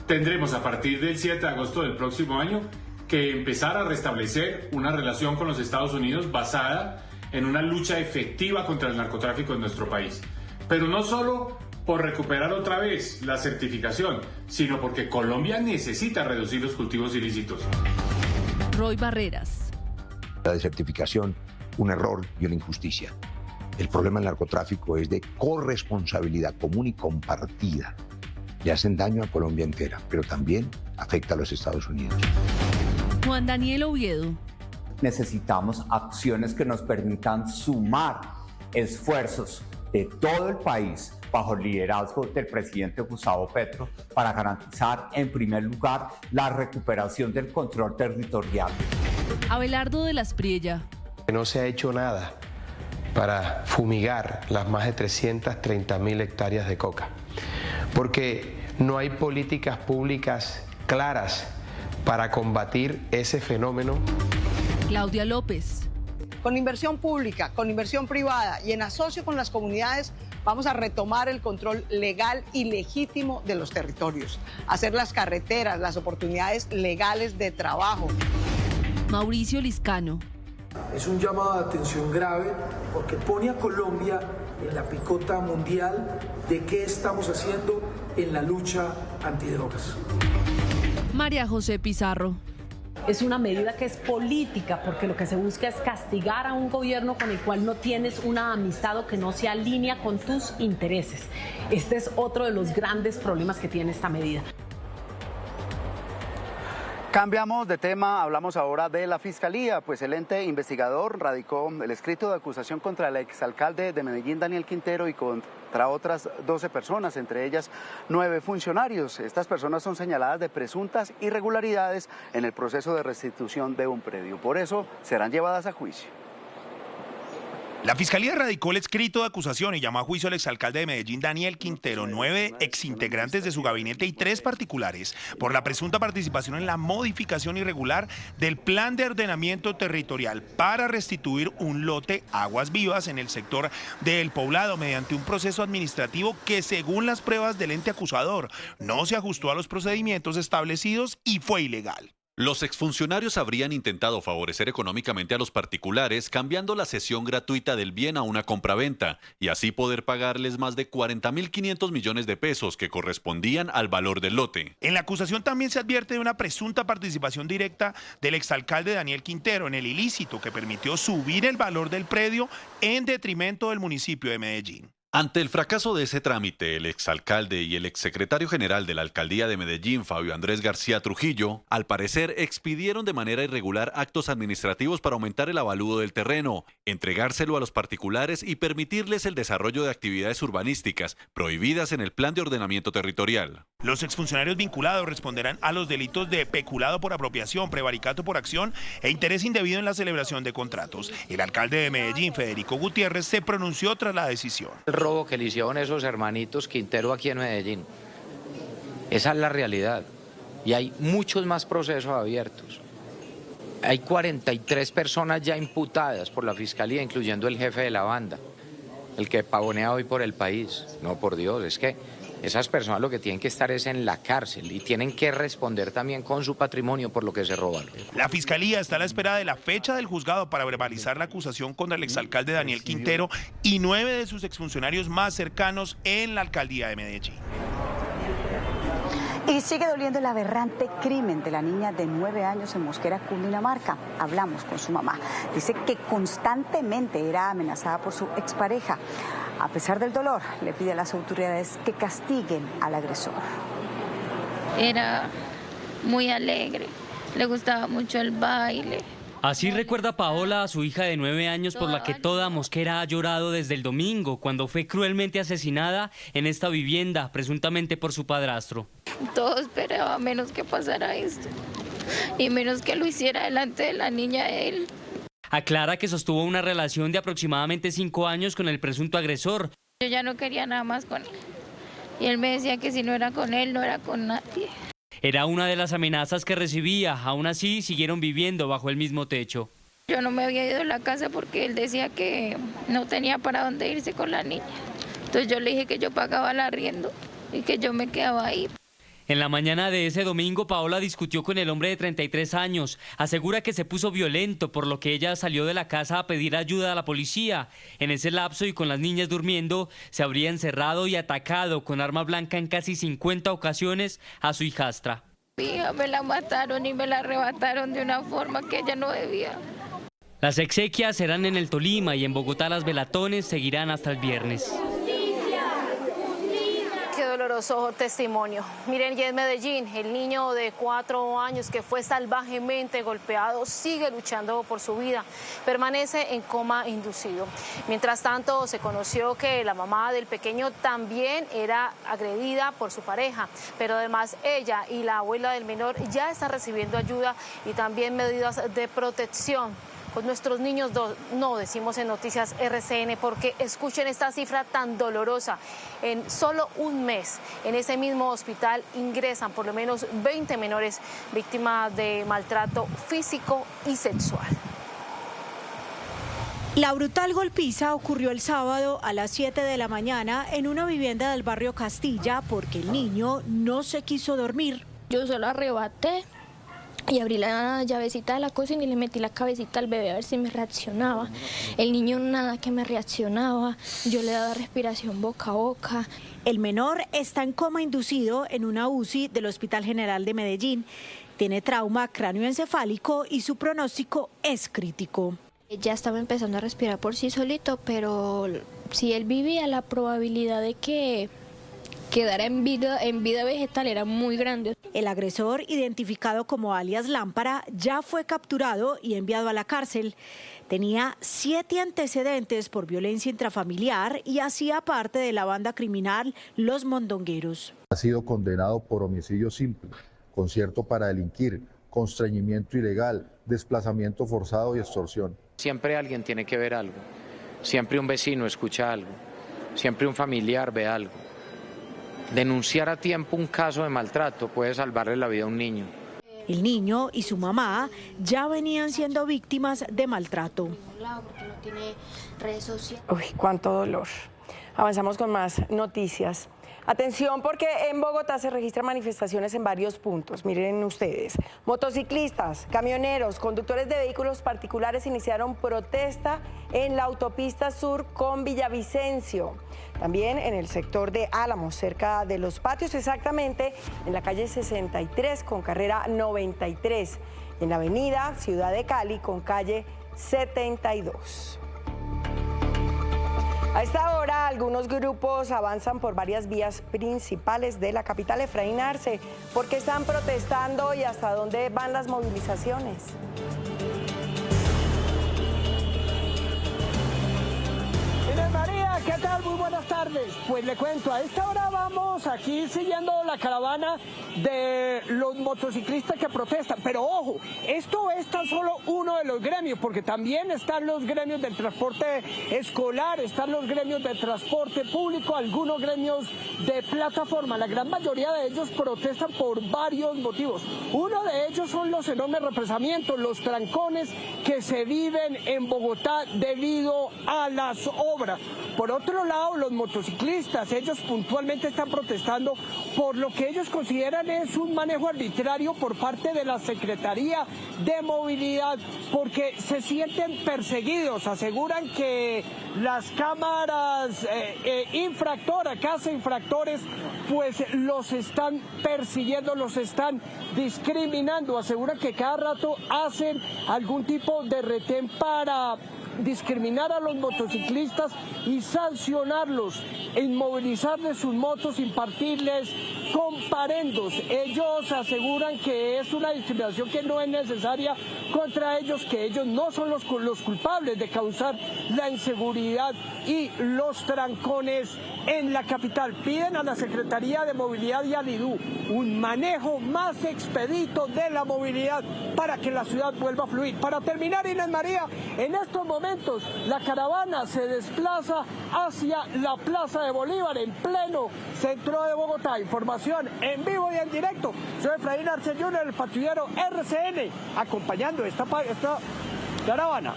S35: Tendremos a partir del 7 de agosto del próximo año que empezar a restablecer una relación con los Estados Unidos basada en una lucha efectiva contra el narcotráfico en nuestro país. Pero no solo por recuperar otra vez la certificación, sino porque Colombia necesita reducir los cultivos ilícitos.
S25: Roy Barreras.
S3: La desertificación, un error y una injusticia. El problema del narcotráfico es de corresponsabilidad común y compartida. Le hacen daño a Colombia entera, pero también afecta a los Estados Unidos.
S25: Juan Daniel Oviedo.
S5: Necesitamos acciones que nos permitan sumar esfuerzos de todo el país bajo el liderazgo del presidente Gustavo Petro para garantizar en primer lugar la recuperación del control territorial.
S25: Abelardo de la Espriella.
S6: No se ha hecho nada para fumigar las más de 330.000 hectáreas de coca, porque no hay políticas públicas claras para combatir ese fenómeno.
S25: Claudia López.
S7: Con inversión pública, con inversión privada y en asocio con las comunidades, vamos a retomar el control legal y legítimo de los territorios, hacer las carreteras, las oportunidades legales de trabajo.
S25: Mauricio Liscano.
S14: Es un llamado de atención grave porque pone a Colombia en la picota mundial de qué estamos haciendo en la lucha antidrogas.
S25: María José Pizarro.
S10: Es una medida que es política, porque lo que se busca es castigar a un gobierno con el cual no tienes una amistad o que no se alinea con tus intereses. Este es otro de los grandes problemas que tiene esta medida.
S9: Cambiamos de tema, hablamos ahora de la Fiscalía, pues el ente investigador radicó el escrito de acusación contra el exalcalde de Medellín, Daniel Quintero, y contra otras 12 personas, entre ellas 9 funcionarios. Estas personas son señaladas de presuntas irregularidades en el proceso de restitución de un predio. Por eso serán llevadas a juicio.
S11: La Fiscalía radicó el escrito de acusación y llamó a juicio al exalcalde de Medellín, Daniel Quintero, 9 exintegrantes de su gabinete y 3 particulares, por la presunta participación en la modificación irregular del plan de ordenamiento territorial para restituir un lote Aguas Vivas en el sector del Poblado mediante un proceso administrativo que, según las pruebas del ente acusador, no se ajustó a los procedimientos establecidos y fue ilegal.
S15: Los exfuncionarios habrían intentado favorecer económicamente a los particulares cambiando la cesión gratuita del bien a una compraventa y así poder pagarles más de 40.500 millones de pesos que correspondían al valor del lote.
S11: En la acusación también se advierte de una presunta participación directa del exalcalde Daniel Quintero en el ilícito que permitió subir el valor del predio en detrimento del municipio de Medellín.
S15: Ante el fracaso de ese trámite, el exalcalde y el exsecretario general de la alcaldía de Medellín, Fabio Andrés García Trujillo, al parecer expidieron de manera irregular actos administrativos para aumentar el avalúo del terreno, entregárselo a los particulares y permitirles el desarrollo de actividades urbanísticas prohibidas en el plan de ordenamiento territorial.
S11: Los exfuncionarios vinculados responderán a los delitos de peculado por apropiación, prevaricato por acción e interés indebido en la celebración de contratos. El alcalde de Medellín, Federico Gutiérrez, se pronunció tras la decisión.
S30: El robo que le hicieron esos hermanitos Quintero aquí en Medellín. Esa es la realidad. Y hay muchos más procesos abiertos. Hay 43 personas ya imputadas por la Fiscalía, incluyendo el jefe de la banda, el que pavonea hoy por el país. No, por Dios, es que esas personas lo que tienen que estar es en la cárcel y tienen que responder también con su patrimonio por lo que se robaron.
S11: La Fiscalía está a la espera de la fecha del juzgado para verbalizar la acusación contra el exalcalde Daniel Quintero y 9 de sus exfuncionarios más cercanos en la alcaldía de Medellín.
S8: Y sigue doliendo el aberrante crimen de la niña de 9 años en Mosquera, Cundinamarca. Hablamos con su mamá. Dice que constantemente era amenazada por su expareja. A pesar del dolor, le pide a las autoridades que castiguen al agresor.
S17: Era muy alegre, le gustaba mucho el baile.
S18: Así recuerda Paola a su hija de 9 años por la que toda Mosquera ha llorado desde el domingo, cuando fue cruelmente asesinada en esta vivienda, presuntamente por su padrastro.
S17: Todo esperaba menos que pasara esto y menos que lo hiciera delante de la niña él.
S18: Aclara que sostuvo una relación de aproximadamente 5 años con el presunto agresor.
S17: Yo ya no quería nada más con él y él me decía que si no era con él, no era con nadie.
S18: Era una de las amenazas que recibía, aún así siguieron viviendo bajo el mismo techo.
S17: Yo no me había ido de la casa porque él decía que no tenía para dónde irse con la niña. Entonces yo le dije que yo pagaba el arriendo y que yo me quedaba ahí.
S18: En la mañana de ese domingo, Paola discutió con el hombre de 33 años. Asegura que se puso violento, por lo que ella salió de la casa a pedir ayuda a la policía. En ese lapso y con las niñas durmiendo, se habría encerrado y atacado con arma blanca en casi 50 ocasiones a su hijastra.
S17: Mi hija me la mataron y me la arrebataron de una forma que ella no debía.
S18: Las exequias serán en el Tolima y en Bogotá las velatones seguirán hasta el viernes.
S1: Qué doloroso testimonio. Miren, y en Medellín, el niño de 4 años que fue salvajemente golpeado sigue luchando por su vida. Permanece en coma inducido. Mientras tanto, se conoció que la mamá del pequeño también era agredida por su pareja, pero además ella y la abuela del menor ya están recibiendo ayuda y también medidas de protección. Con nuestros niños no, decimos en Noticias RCN, porque escuchen esta cifra tan dolorosa. En solo un mes, en ese mismo hospital ingresan por lo menos 20 menores víctimas de maltrato físico y sexual.
S2: La brutal golpiza ocurrió el sábado a las 7 de la mañana en una vivienda del barrio Castilla porque el niño no se quiso dormir.
S17: Yo solo arrebaté y abrí la llavecita de la cocina y le metí la cabecita al bebé a ver si me reaccionaba. El niño nada que me reaccionaba, yo le daba respiración boca a boca.
S2: El menor está en coma inducido en una UCI del Hospital General de Medellín. Tiene trauma cráneoencefálico y su pronóstico es crítico.
S17: Ya estaba empezando a respirar por sí solito, pero si él vivía, la probabilidad de que quedara en vida vegetal era muy grande.
S2: El agresor, identificado como alias Lámpara, ya fue capturado y enviado a la cárcel. Tenía 7 antecedentes por violencia intrafamiliar y hacía parte de la banda criminal Los Mondongueros.
S12: Ha sido condenado por homicidio simple, concierto para delinquir, constreñimiento ilegal, desplazamiento forzado y extorsión.
S30: Siempre alguien tiene que ver algo, siempre un vecino escucha algo, siempre un familiar ve algo. Denunciar a tiempo un caso de maltrato puede salvarle la vida a un niño.
S2: El niño y su mamá ya venían siendo víctimas de maltrato.
S13: Uy, cuánto dolor. Avanzamos con más noticias. Atención, porque en Bogotá se registran manifestaciones en varios puntos. Miren ustedes, motociclistas, camioneros, conductores de vehículos particulares iniciaron protesta en la autopista sur con Villavicencio. También en el sector de Álamos, cerca de Los Patios, exactamente en la calle 63 con carrera 93. Y en la avenida Ciudad de Cali con calle 72. A esta hora, algunos grupos avanzan por varias vías principales de la capital. Efraín Arce, ¿por qué están protestando y hasta dónde van las movilizaciones?
S14: Inés María, ¿qué tal? Muy buenas tardes. Pues le cuento, a esta hora vamos aquí siguiendo la caravana de los motociclistas que protestan. Pero ojo, esto es tan solo uno de los gremios, porque también están los gremios del transporte escolar, están los gremios de transporte público, algunos gremios de plataforma. La gran mayoría de ellos protestan por varios motivos. Uno de ellos son los enormes represamientos, los trancones que se viven en Bogotá debido a las obras. Por otro lado, los motociclistas, ellos puntualmente están protestando por lo que ellos consideran es un manejo arbitrario por parte de la Secretaría de Movilidad, porque se sienten perseguidos. Aseguran que las cámaras infractoras, casa infractores, pues los están persiguiendo, los están discriminando. Aseguran que cada rato hacen algún tipo de retén para discriminar a los motociclistas y sancionarlos, inmovilizarles sus motos, impartirles comparendos. Ellos aseguran que es una discriminación que no es necesaria contra ellos, que ellos no son los culpables de causar la inseguridad y los trancones en la capital. Piden a la Secretaría de Movilidad y al IDU un manejo más expedito de la movilidad para que la ciudad vuelva a fluir. Para terminar, Inés María, en estos momentos la caravana se desplaza hacia la Plaza de Bolívar, en pleno centro de Bogotá. Información en vivo y en directo. Soy Efraín Arce Jr., el patrullero RCN, acompañando esta caravana.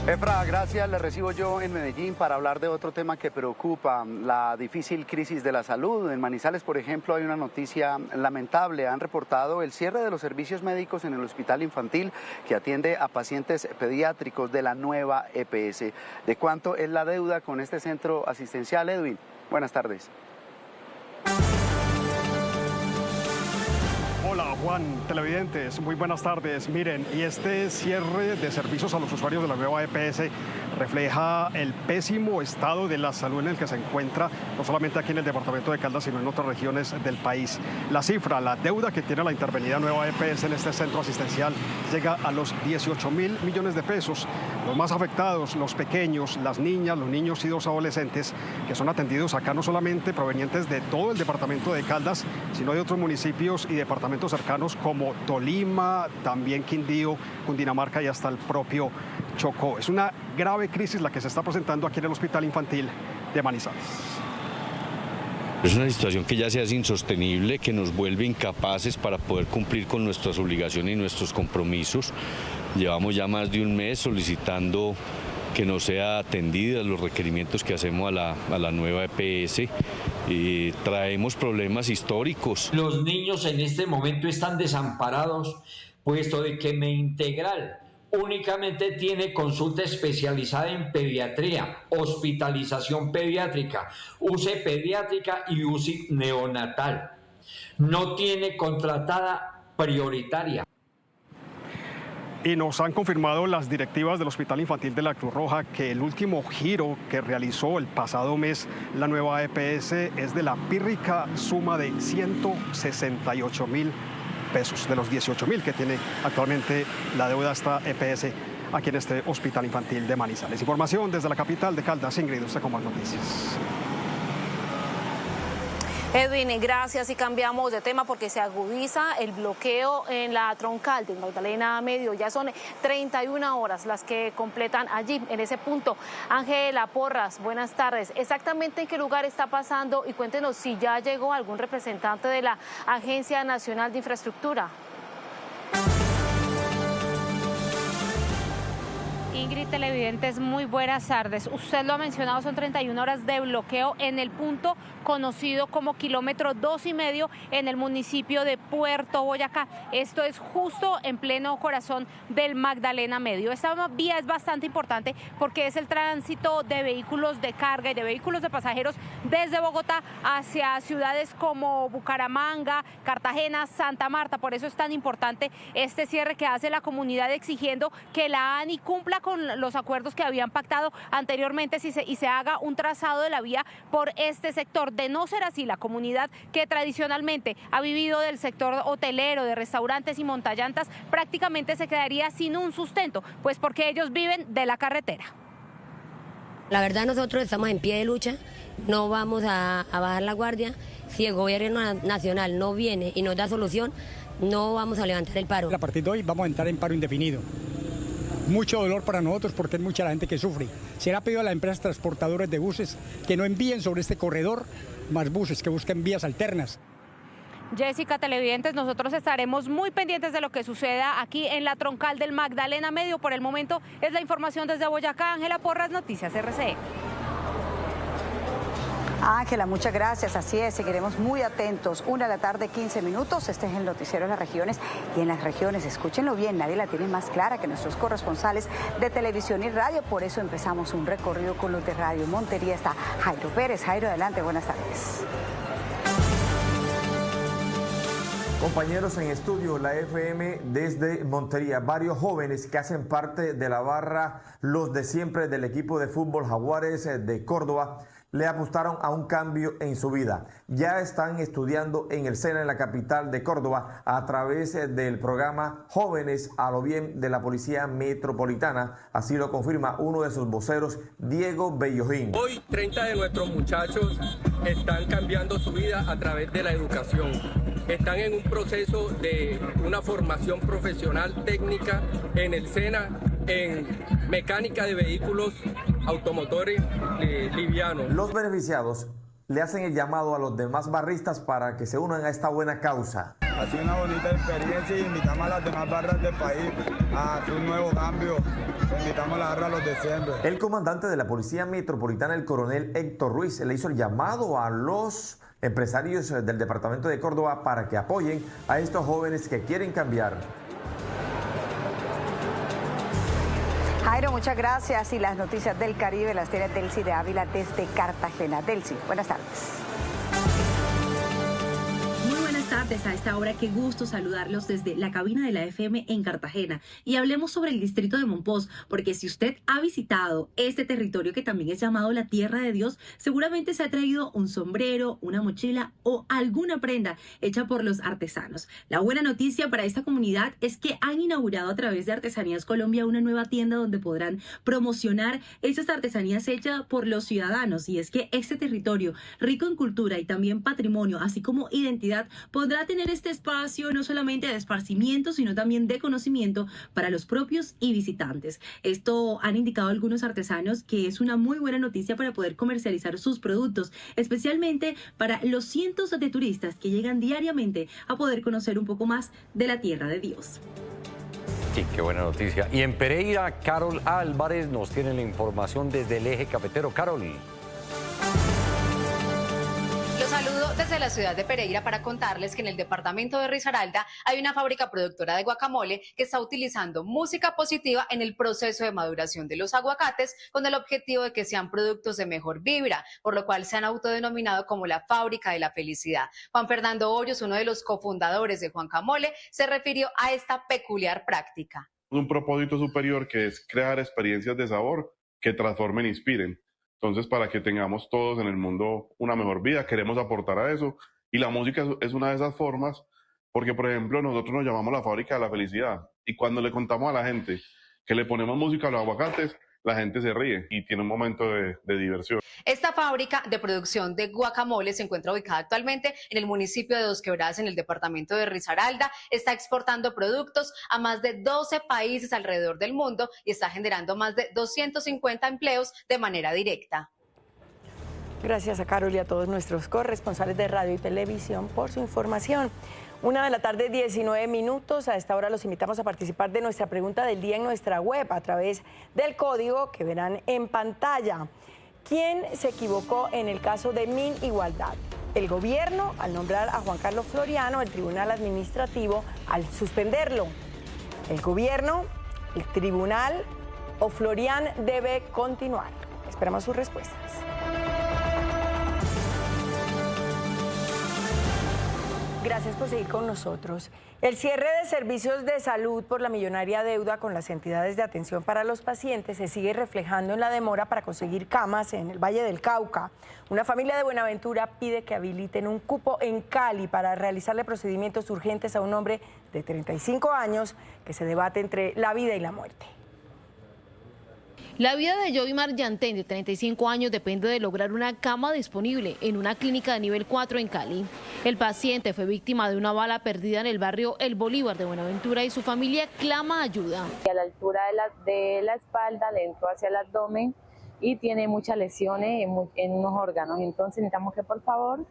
S9: Efra, gracias. Le recibo yo en Medellín para hablar de otro tema que preocupa, la difícil crisis de la salud. En Manizales, por ejemplo, hay una noticia lamentable. Han reportado el cierre de los servicios médicos en el hospital infantil que atiende a pacientes pediátricos de la nueva EPS. ¿De cuánto es la deuda con este centro asistencial, Edwin? Buenas tardes.
S4: Hola Juan, televidentes, muy buenas tardes. Miren, y este cierre de servicios a los usuarios de la nueva EPS refleja el pésimo estado de la salud en el que se encuentra, no solamente aquí en el departamento de Caldas, sino en otras regiones del país. La cifra, la deuda que tiene la intervenida nueva EPS en este centro asistencial llega a los 18.000 millones de pesos. Los más afectados, los pequeños, las niñas, los niños y los adolescentes, que son atendidos acá no solamente provenientes de todo el departamento de Caldas, sino de otros municipios y departamentos cercanos como Tolima, también Quindío, Cundinamarca y hasta el propio Chocó. Es una grave crisis la que se está presentando aquí en el Hospital Infantil de Manizales.
S16: Es una situación que ya se hace insostenible, que nos vuelve incapaces para poder cumplir con nuestras obligaciones y nuestros compromisos. Llevamos ya más de un mes solicitando que no sea atendida los requerimientos que hacemos a la nueva EPS. Y traemos problemas históricos.
S19: Los niños en este momento están desamparados, puesto de que Medintegral únicamente tiene consulta especializada en pediatría, hospitalización pediátrica, UCI pediátrica y UCI neonatal. No tiene contratada prioritaria.
S4: Y nos han confirmado las directivas del Hospital Infantil de la Cruz Roja que el último giro que realizó el pasado mes la nueva EPS es de la pírrica suma de 168.000 pesos, de los 18.000 que tiene actualmente la deuda esta EPS aquí en este Hospital Infantil de Manizales. Información desde la capital de Caldas. Ingrid, usted con más noticias.
S1: Edwin, gracias, y cambiamos de tema porque se agudiza el bloqueo en la troncal de Magdalena Medio. Ya son 31 horas las que completan allí, en ese punto. Ángela Porras, buenas tardes. ¿Exactamente en qué lugar está pasando? Y cuéntenos si ya llegó algún representante de la Agencia Nacional de Infraestructura.
S20: Ingrid, televidentes, muy buenas tardes. Usted lo ha mencionado, son 31 horas de bloqueo en el punto conocido como kilómetro 2,5 en el municipio de Puerto Boyacá. Esto es justo en pleno corazón del Magdalena Medio. Esta vía es bastante importante porque es el tránsito de vehículos de carga y de vehículos de pasajeros desde Bogotá hacia ciudades como Bucaramanga, Cartagena, Santa Marta. Por eso es tan importante este cierre que hace la comunidad exigiendo que la ANI cumpla con los acuerdos que habían pactado anteriormente y se haga un trazado de la vía por este sector. De no ser así, la comunidad que tradicionalmente ha vivido del sector hotelero, de restaurantes y montallantas, prácticamente se quedaría sin un sustento, pues porque ellos viven de la carretera.
S21: La verdad, nosotros estamos en pie de lucha, no vamos a bajar la guardia. Si el gobierno nacional no viene y nos da solución, no vamos a levantar el paro.
S22: A partir de hoy vamos a entrar en paro indefinido. Mucho dolor para nosotros porque es mucha la gente que sufre. Se le ha pedido a las empresas transportadoras de buses que no envíen sobre este corredor más buses, que busquen vías alternas.
S20: Jessica, televidentes, nosotros estaremos muy pendientes de lo que suceda aquí en la troncal del Magdalena Medio. Por el momento es la información desde Boyacá. Ángela Porras, Noticias RCN.
S8: Ángela, muchas gracias. Así es, seguiremos muy atentos. 1:15 p.m. Este es el noticiero de las regiones. Y en las regiones, escúchenlo bien, nadie la tiene más clara que nuestros corresponsales de televisión y radio. Por eso empezamos un recorrido con los de Radio Montería. Está Jairo Pérez. Jairo, adelante, buenas tardes.
S23: Compañeros en estudio, la FM desde Montería, varios jóvenes que hacen parte de la barra Los de Siempre del equipo de fútbol Jaguares de Córdoba le apostaron a un cambio en su vida. Ya están estudiando en el SENA, en la capital de Córdoba, a través del programa Jóvenes a lo Bien de la Policía Metropolitana. Así lo confirma uno de sus voceros, Diego Bellojín.
S24: Hoy 30 de nuestros muchachos están cambiando su vida a través de la educación. Están en un proceso de una formación profesional técnica en el SENA, en mecánica de vehículos automotores livianos.
S23: Los beneficiados le hacen el llamado a los demás barristas para que se unan a esta buena causa.
S3: Ha sido una bonita experiencia y invitamos a las demás barras del país a un nuevo cambio. Invitamos a la barra a los de siempre.
S23: El comandante de la Policía Metropolitana, el coronel Héctor Ruiz, le hizo el llamado a los empresarios del departamento de Córdoba para que apoyen a estos jóvenes que quieren cambiar.
S8: Jairo, muchas gracias. Y las noticias del Caribe las tiene Delcy de Ávila desde Cartagena. Delcy, buenas tardes.
S5: Muy buenas tardes. A esta hora, qué gusto saludarlos desde la cabina de la FM en Cartagena. Y hablemos sobre el distrito de Monpós, porque si usted ha visitado este territorio que también es llamado la Tierra de Dios, seguramente se ha traído un sombrero, una mochila o alguna prenda hecha por los artesanos. La buena noticia para esta comunidad es que han inaugurado a través de Artesanías Colombia una nueva tienda donde podrán promocionar esas artesanías hechas por los ciudadanos. Y es que este territorio, rico en cultura y también patrimonio, así como identidad, podrá tener este espacio no solamente de esparcimiento, sino también de conocimiento para los propios y visitantes. Esto han indicado algunos artesanos que es una muy buena noticia para poder comercializar sus productos, especialmente para los cientos de turistas que llegan diariamente a poder conocer un poco más de la Tierra de Dios.
S6: Sí, qué buena noticia. Y en Pereira, Carol Álvarez nos tiene la información desde el eje cafetero. Carol.
S7: Los saludo desde la ciudad de Pereira para contarles que en el departamento de Risaralda hay una fábrica productora de guacamole que está utilizando música positiva en el proceso de maduración de los aguacates con el objetivo de que sean productos de mejor vibra, por lo cual se han autodenominado como la fábrica de la felicidad. Juan Fernando Hoyos, uno de los cofundadores de Juancamole, se refirió a esta peculiar práctica.
S10: Un propósito superior que es crear experiencias de sabor que transformen e inspiren. Entonces, para que tengamos todos en el mundo una mejor vida, queremos aportar a eso. Y la música es una de esas formas, porque, por ejemplo, nosotros nos llamamos la fábrica de la felicidad. Y cuando le contamos a la gente que le ponemos música a los aguacates, la gente se ríe y tiene un momento de diversión.
S7: Esta fábrica de producción de guacamole se encuentra ubicada actualmente en el municipio de Dos Quebradas, en el departamento de Risaralda. Está exportando productos a más de 12 países alrededor del mundo y está generando más de 250 empleos de manera directa.
S13: Gracias a Carol y a todos nuestros corresponsales de radio y televisión por su información. 1:19 p.m. A esta hora los invitamos a participar de nuestra pregunta del día en nuestra web a través del código que verán en pantalla. ¿Quién se equivocó en el caso de MinIgualdad? ¿El gobierno al nombrar a Juan Carlos Floriano, el Tribunal Administrativo al suspenderlo? ¿El gobierno, el tribunal o Florian debe continuar? Esperamos sus respuestas. Gracias por seguir con nosotros. El cierre de servicios de salud por la millonaria deuda con las entidades de atención para los pacientes se sigue reflejando en la demora para conseguir camas en el Valle del Cauca. Una familia de Buenaventura pide que habiliten un cupo en Cali para realizarle procedimientos urgentes a un hombre de 35 años que se debate entre la vida y la muerte.
S1: La vida de Joymar Yantén, de 35 años, depende de lograr una cama disponible en una clínica de nivel 4 en Cali. El paciente fue víctima de una bala perdida en el barrio El Bolívar de Buenaventura y su familia clama ayuda.
S25: A la altura de la espalda, le entró hacia el abdomen y tiene muchas lesiones en unos órganos. Entonces necesitamos que por favor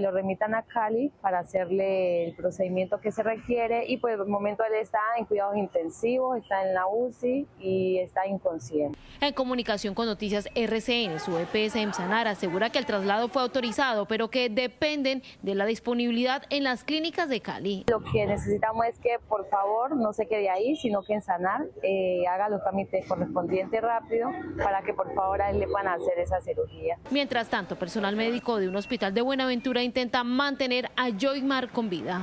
S25: lo remitan a Cali para hacerle el procedimiento que se requiere y por el momento él está en cuidados intensivos, está en la UCI y está inconsciente.
S1: En comunicación con Noticias RCN, su EPS en Sanar asegura que el traslado fue autorizado, pero que dependen de la disponibilidad en las clínicas de Cali.
S25: Lo que necesitamos es que por favor no se quede ahí, sino que en Sanar haga los trámites correspondientes rápido para que por favor a él le puedan hacer esa cirugía.
S1: Mientras tanto, personal médico de un hospital de Buenaventura intenta mantener a Joymar con vida.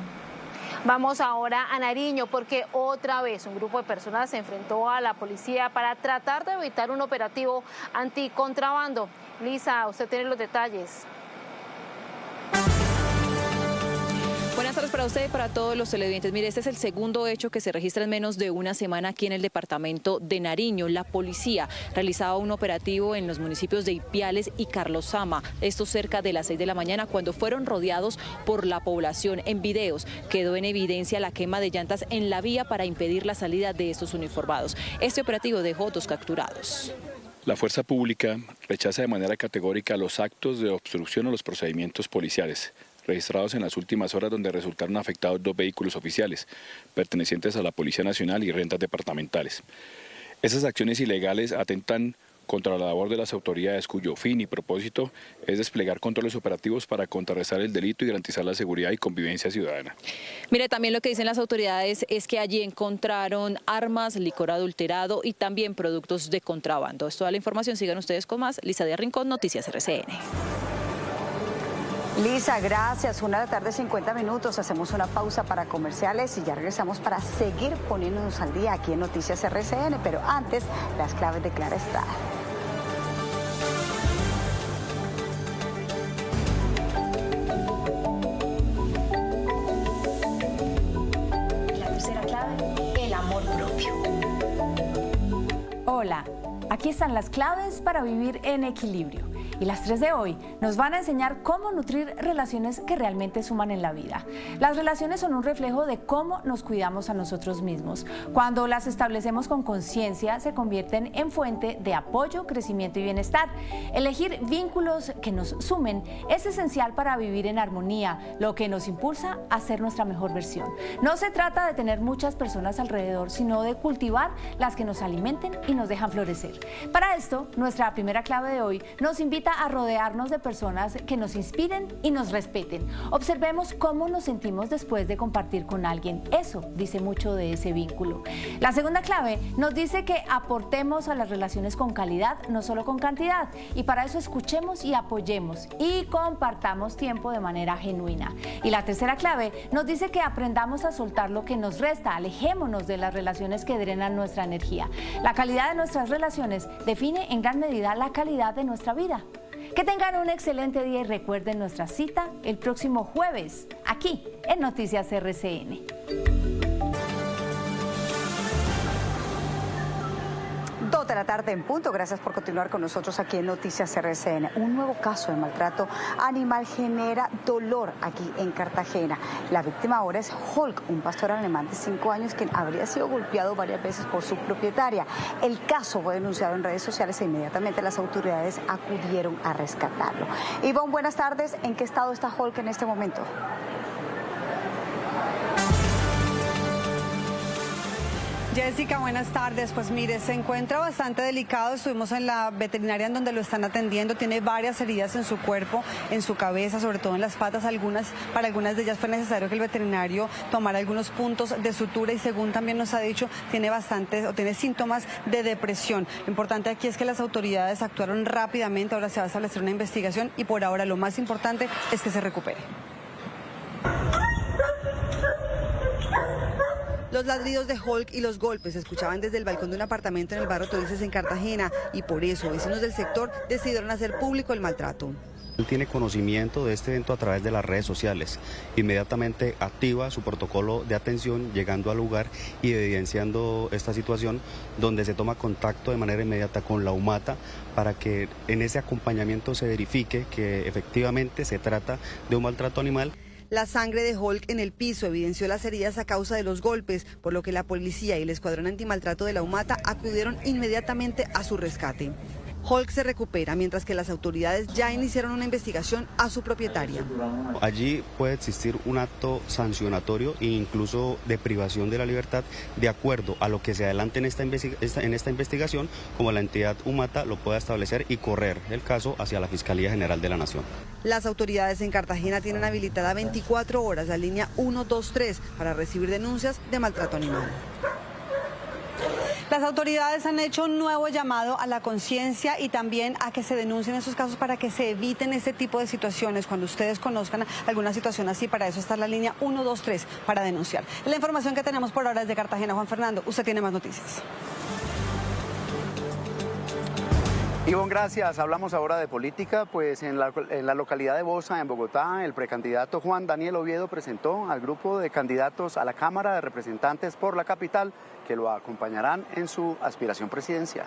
S1: Vamos ahora a Nariño porque otra vez un grupo de personas se enfrentó a la policía para tratar de evitar un operativo anticontrabando. Lisa, usted tiene los detalles.
S26: Buenas tardes para usted y para todos los televidentes. Mire, este es el segundo hecho que se registra en menos de una semana aquí en el departamento de Nariño. La policía realizaba un operativo en los municipios de Ipiales y Carlosama, esto cerca de las 6 de la mañana, cuando fueron rodeados por la población. En videos quedó en evidencia la quema de llantas en la vía para impedir la salida de estos uniformados. Este operativo dejó 2 capturados.
S27: La fuerza pública rechaza de manera categórica los actos de obstrucción a los procedimientos policiales.
S2: registrados en las últimas horas, donde resultaron afectados 2 vehículos oficiales pertenecientes a la Policía Nacional y rentas departamentales. Esas acciones ilegales atentan contra la labor de las autoridades, cuyo fin y propósito es desplegar controles operativos para contrarrestar el delito y garantizar la seguridad y convivencia ciudadana.
S26: Mire, también lo que dicen las autoridades es que allí encontraron armas, licor adulterado y también productos de contrabando. Es toda la información, sigan ustedes con más. Lisa Díaz Rincón, Noticias RCN.
S8: Lisa, gracias. 1:50 p.m. Hacemos una pausa para comerciales y ya regresamos para seguir poniéndonos al día aquí en Noticias RCN. Pero antes, las claves de Clara Estrada.
S11: La tercera clave, el amor propio. Hola, aquí están las claves para vivir en equilibrio. Y las 3 de hoy nos van a enseñar cómo nutrir relaciones que realmente suman en la vida. Las relaciones son un reflejo de cómo nos cuidamos a nosotros mismos. Cuando las establecemos con conciencia, se convierten en fuente de apoyo, crecimiento y bienestar. Elegir vínculos que nos sumen es esencial para vivir en armonía, lo que nos impulsa a ser nuestra mejor versión. No se trata de tener muchas personas alrededor, sino de cultivar las que nos alimenten y nos dejan florecer. Para esto, nuestra primera clave de hoy nos invita a rodearnos de personas que nos inspiren y nos respeten. Observemos cómo nos sentimos después de compartir con alguien. Eso dice mucho de ese vínculo. La segunda clave nos dice que aportemos a las relaciones con calidad, no solo con cantidad. Y para eso escuchemos y apoyemos y compartamos tiempo de manera genuina. Y la tercera clave nos dice que aprendamos a soltar lo que nos resta, alejémonos de las relaciones que drenan nuestra energía. La calidad de nuestras relaciones define en gran medida la calidad de nuestra vida. Que tengan un excelente día y recuerden nuestra cita el próximo jueves, aquí en Noticias RCN.
S8: 2 de la tarde en punto. Gracias por continuar con nosotros aquí en Noticias RCN. Un nuevo caso de maltrato animal genera dolor aquí en Cartagena. La víctima ahora es Hulk, un pastor alemán de 5 años quien habría sido golpeado varias veces por su propietaria. El caso fue denunciado en redes sociales e inmediatamente las autoridades acudieron a rescatarlo. Ivonne, buenas tardes. ¿En qué estado está Hulk en este momento?
S12: Jessica, buenas tardes. Pues mire, se encuentra bastante delicado. Estuvimos en la veterinaria en donde lo están atendiendo. Tiene varias heridas en su cuerpo, en su cabeza, sobre todo en las patas. Para algunas de ellas fue necesario que el veterinario tomara algunos puntos de sutura y según también nos ha dicho, tiene síntomas de depresión. Lo importante aquí es que las autoridades actuaron rápidamente. Ahora se va a establecer una investigación y por ahora lo más importante es que se recupere. Los ladridos de Hulk y los golpes se escuchaban desde el balcón de un apartamento en el barrio Torices en Cartagena y por eso vecinos del sector decidieron hacer público el maltrato.
S15: Él tiene conocimiento de este evento a través de las redes sociales. Inmediatamente activa su protocolo de atención, llegando al lugar y evidenciando esta situación, donde se toma contacto de manera inmediata con la UMATA para que en ese acompañamiento se verifique que efectivamente se trata de un maltrato animal.
S12: La sangre de Hulk en el piso evidenció las heridas a causa de los golpes, por lo que la policía y el escuadrón antimaltrato de la UMATA acudieron inmediatamente a su rescate. Hulk se recupera, mientras que las autoridades ya iniciaron una investigación a su propietaria.
S15: Allí puede existir un acto sancionatorio e incluso de privación de la libertad, de acuerdo a lo que se adelante en esta investigación, como la entidad UMATA lo pueda establecer y correr el caso hacia la Fiscalía General de la Nación.
S12: Las autoridades en Cartagena tienen habilitada 24 horas la línea 123 para recibir denuncias de maltrato animal. Las autoridades han hecho un nuevo llamado a la conciencia y también a que se denuncien esos casos para que se eviten este tipo de situaciones. Cuando ustedes conozcan alguna situación así, para eso está la línea 123 para denunciar. La información que tenemos por ahora es de Cartagena. Juan Fernando, usted tiene más noticias.
S9: Ivonne, gracias. Hablamos ahora de política, pues en la localidad de Bosa, en Bogotá, el precandidato Juan Daniel Oviedo presentó al grupo de candidatos a la Cámara de Representantes por la capital que lo acompañarán en su aspiración presidencial.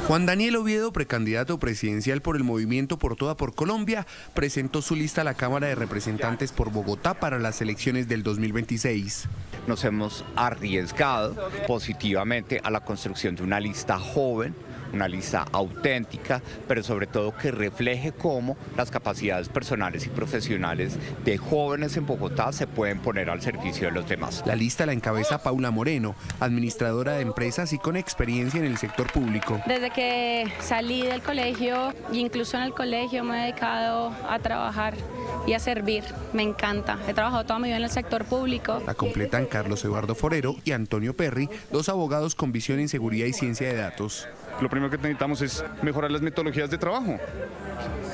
S17: Juan Daniel Oviedo, precandidato presidencial por el Movimiento Por Toda por Colombia, presentó su lista a la Cámara de Representantes por Bogotá para las elecciones del 2026.
S18: Nos hemos arriesgado positivamente a la construcción de una lista joven,
S4: una lista auténtica, pero sobre todo que refleje cómo las capacidades personales y profesionales de jóvenes en Bogotá se pueden poner al servicio de los demás.
S17: La lista la encabeza Paula Moreno, administradora de empresas y con experiencia en el sector público.
S14: Desde que salí del colegio, incluso en el colegio me he dedicado a trabajar y a servir. Me encanta. He trabajado toda mi vida en el sector público.
S17: La completan Carlos Eduardo Forero y Antonio Perry, dos abogados con visión en seguridad y ciencia de datos.
S16: Lo primero que necesitamos es mejorar las metodologías de trabajo,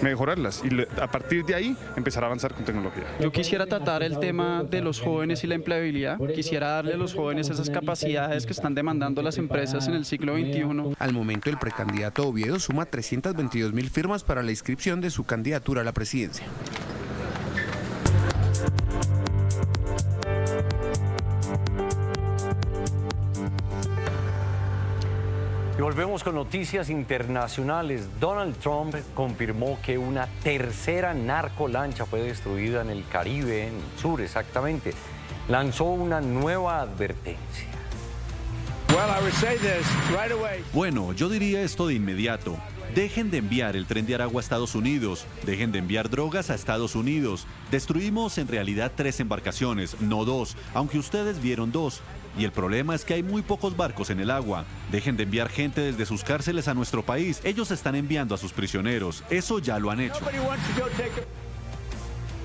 S16: mejorarlas y a partir de ahí empezar a avanzar con tecnología.
S18: Yo quisiera tratar el tema de los jóvenes y la empleabilidad. Quisiera darle a los jóvenes esas capacidades que están demandando las empresas en el siglo XXI.
S17: Al momento, el precandidato Oviedo suma 322.000 firmas para la inscripción de su candidatura a la presidencia.
S6: Y volvemos con noticias internacionales. Donald Trump confirmó que una tercera narcolancha fue destruida en el Caribe, en el sur exactamente. Lanzó una nueva advertencia.
S19: Bueno, yo diría esto de inmediato. Dejen de enviar el tren de Aragua a Estados Unidos, dejen de enviar drogas a Estados Unidos. Destruimos en realidad 3 embarcaciones, no 2, aunque ustedes vieron 2. Y el problema es que hay muy pocos barcos en el agua. Dejen de enviar gente desde sus cárceles a nuestro país. Ellos están enviando a sus prisioneros. Eso ya lo han hecho.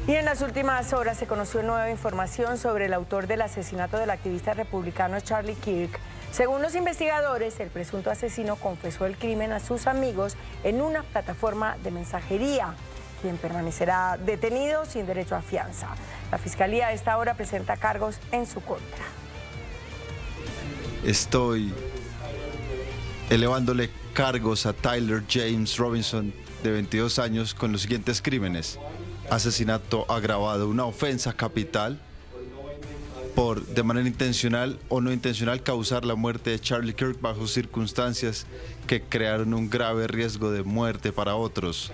S13: Y en las últimas horas se conoció nueva información sobre el autor del asesinato del activista republicano Charlie Kirk. Según los investigadores, el presunto asesino confesó el crimen a sus amigos en una plataforma de mensajería, quien permanecerá detenido sin derecho a fianza. La Fiscalía a esta hora presenta cargos en su contra.
S21: Estoy elevándole cargos a Tyler James Robinson, de 22 años, con los siguientes crímenes: asesinato agravado, una ofensa capital por, de manera intencional o no intencional, causar la muerte de Charlie Kirk bajo circunstancias que crearon un grave riesgo de muerte para otros.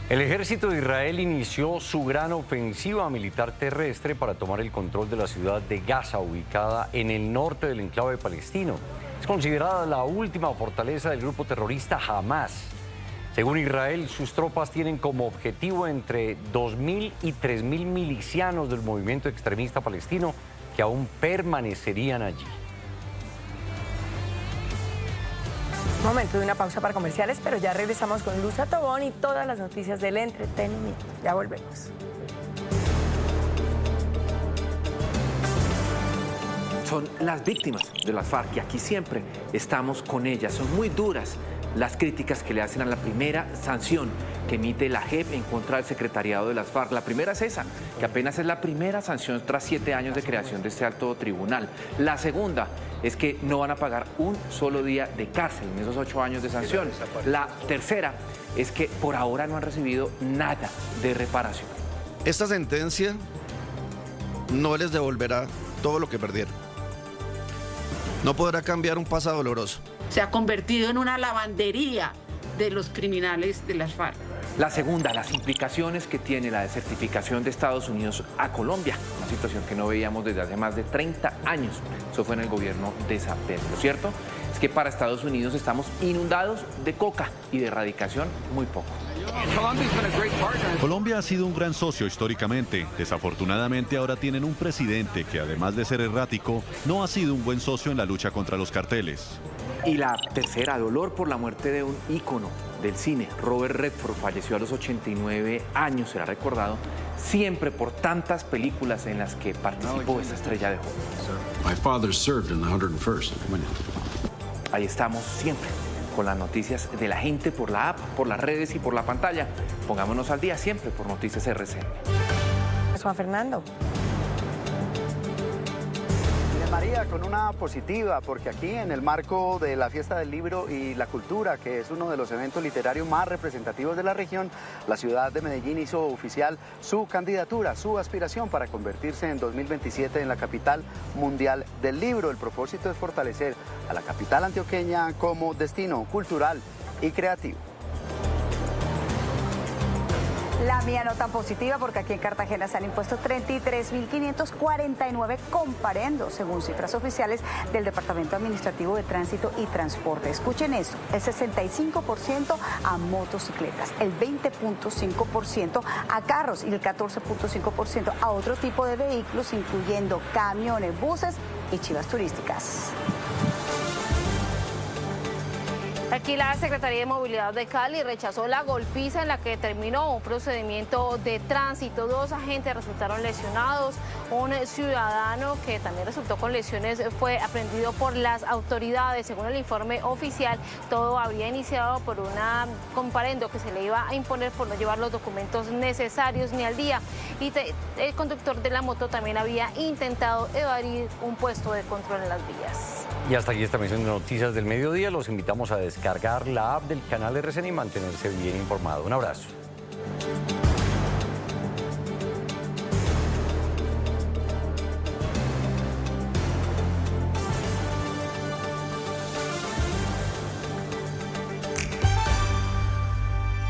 S6: El ejército de Israel inició su gran ofensiva militar terrestre para tomar el control de la ciudad de Gaza, ubicada en el norte del enclave palestino. Es considerada la última fortaleza del grupo terrorista Hamas. Según Israel, sus tropas tienen como objetivo entre 2.000 y 3.000 milicianos del movimiento extremista palestino que aún permanecerían allí.
S13: Momento de una pausa para comerciales, pero ya regresamos con Luz Tobón y todas las noticias del entretenimiento. Ya volvemos.
S27: Son las víctimas de las FARC y aquí siempre estamos con ellas. Son muy duras las críticas que le hacen a la primera sanción que emite la JEP en contra del secretariado de las FARC. La primera es esa, que apenas es la primera sanción tras 7 años de creación de este alto tribunal. La segunda es que no van a pagar un solo día de cárcel en esos 8 años de sanción. La tercera es que por ahora no han recibido nada de reparación.
S28: Esta sentencia no les devolverá todo lo que perdieron. No podrá cambiar un pasado doloroso.
S29: Se ha convertido en una lavandería de los criminales de las FARC.
S27: La segunda, las implicaciones que tiene la desertificación de Estados Unidos a Colombia, una situación que no veíamos desde hace más de 30 años. Eso fue en el gobierno de Zapatero. Lo cierto es que para Estados Unidos estamos inundados de coca y de erradicación muy poco.
S19: Colombia ha sido un gran socio históricamente. Desafortunadamente ahora tienen un presidente que, además de ser errático, no ha sido un buen socio en la lucha contra los carteles.
S27: Y la tercera, dolor por la muerte de un ícono del cine. Robert Redford falleció a los 89 años, será recordado siempre por tantas películas en las que participó esta estrella de Hollywood.
S30: My father served in the 101st.
S27: Ahí estamos siempre con las noticias de la gente por la app, por las redes y por la pantalla. Pongámonos al día siempre por Noticias RCN.
S13: Juan Fernando.
S9: María, con una positiva, porque aquí en el marco de la Fiesta del Libro y la Cultura, que es uno de los eventos literarios más representativos de la región, la ciudad de Medellín hizo oficial su candidatura, su aspiración para convertirse en 2027 en la capital mundial del libro. El propósito es fortalecer a la capital antioqueña como destino cultural y creativo.
S8: La mía no tan positiva porque aquí en Cartagena se han impuesto 33.549 comparendos, según cifras oficiales del Departamento Administrativo de Tránsito y Transporte. Escuchen eso, el 65% a motocicletas, el 20.5% a carros y el 14.5% a otro tipo de vehículos, incluyendo camiones, buses y chivas turísticas.
S1: Aquí la Secretaría de Movilidad de Cali rechazó la golpiza en la que terminó un procedimiento de tránsito. 2 agentes resultaron lesionados. Un ciudadano que también resultó con lesiones fue aprendido por las autoridades. Según el informe oficial, todo habría iniciado por una comparendo que se le iba a imponer por no llevar los documentos necesarios ni al día. Y el conductor de la moto también había intentado evadir un puesto de control en las vías.
S6: Y hasta aquí esta emisión de Noticias del Mediodía. Los invitamos a descargar la app del canal RCN y mantenerse bien informado. Un abrazo.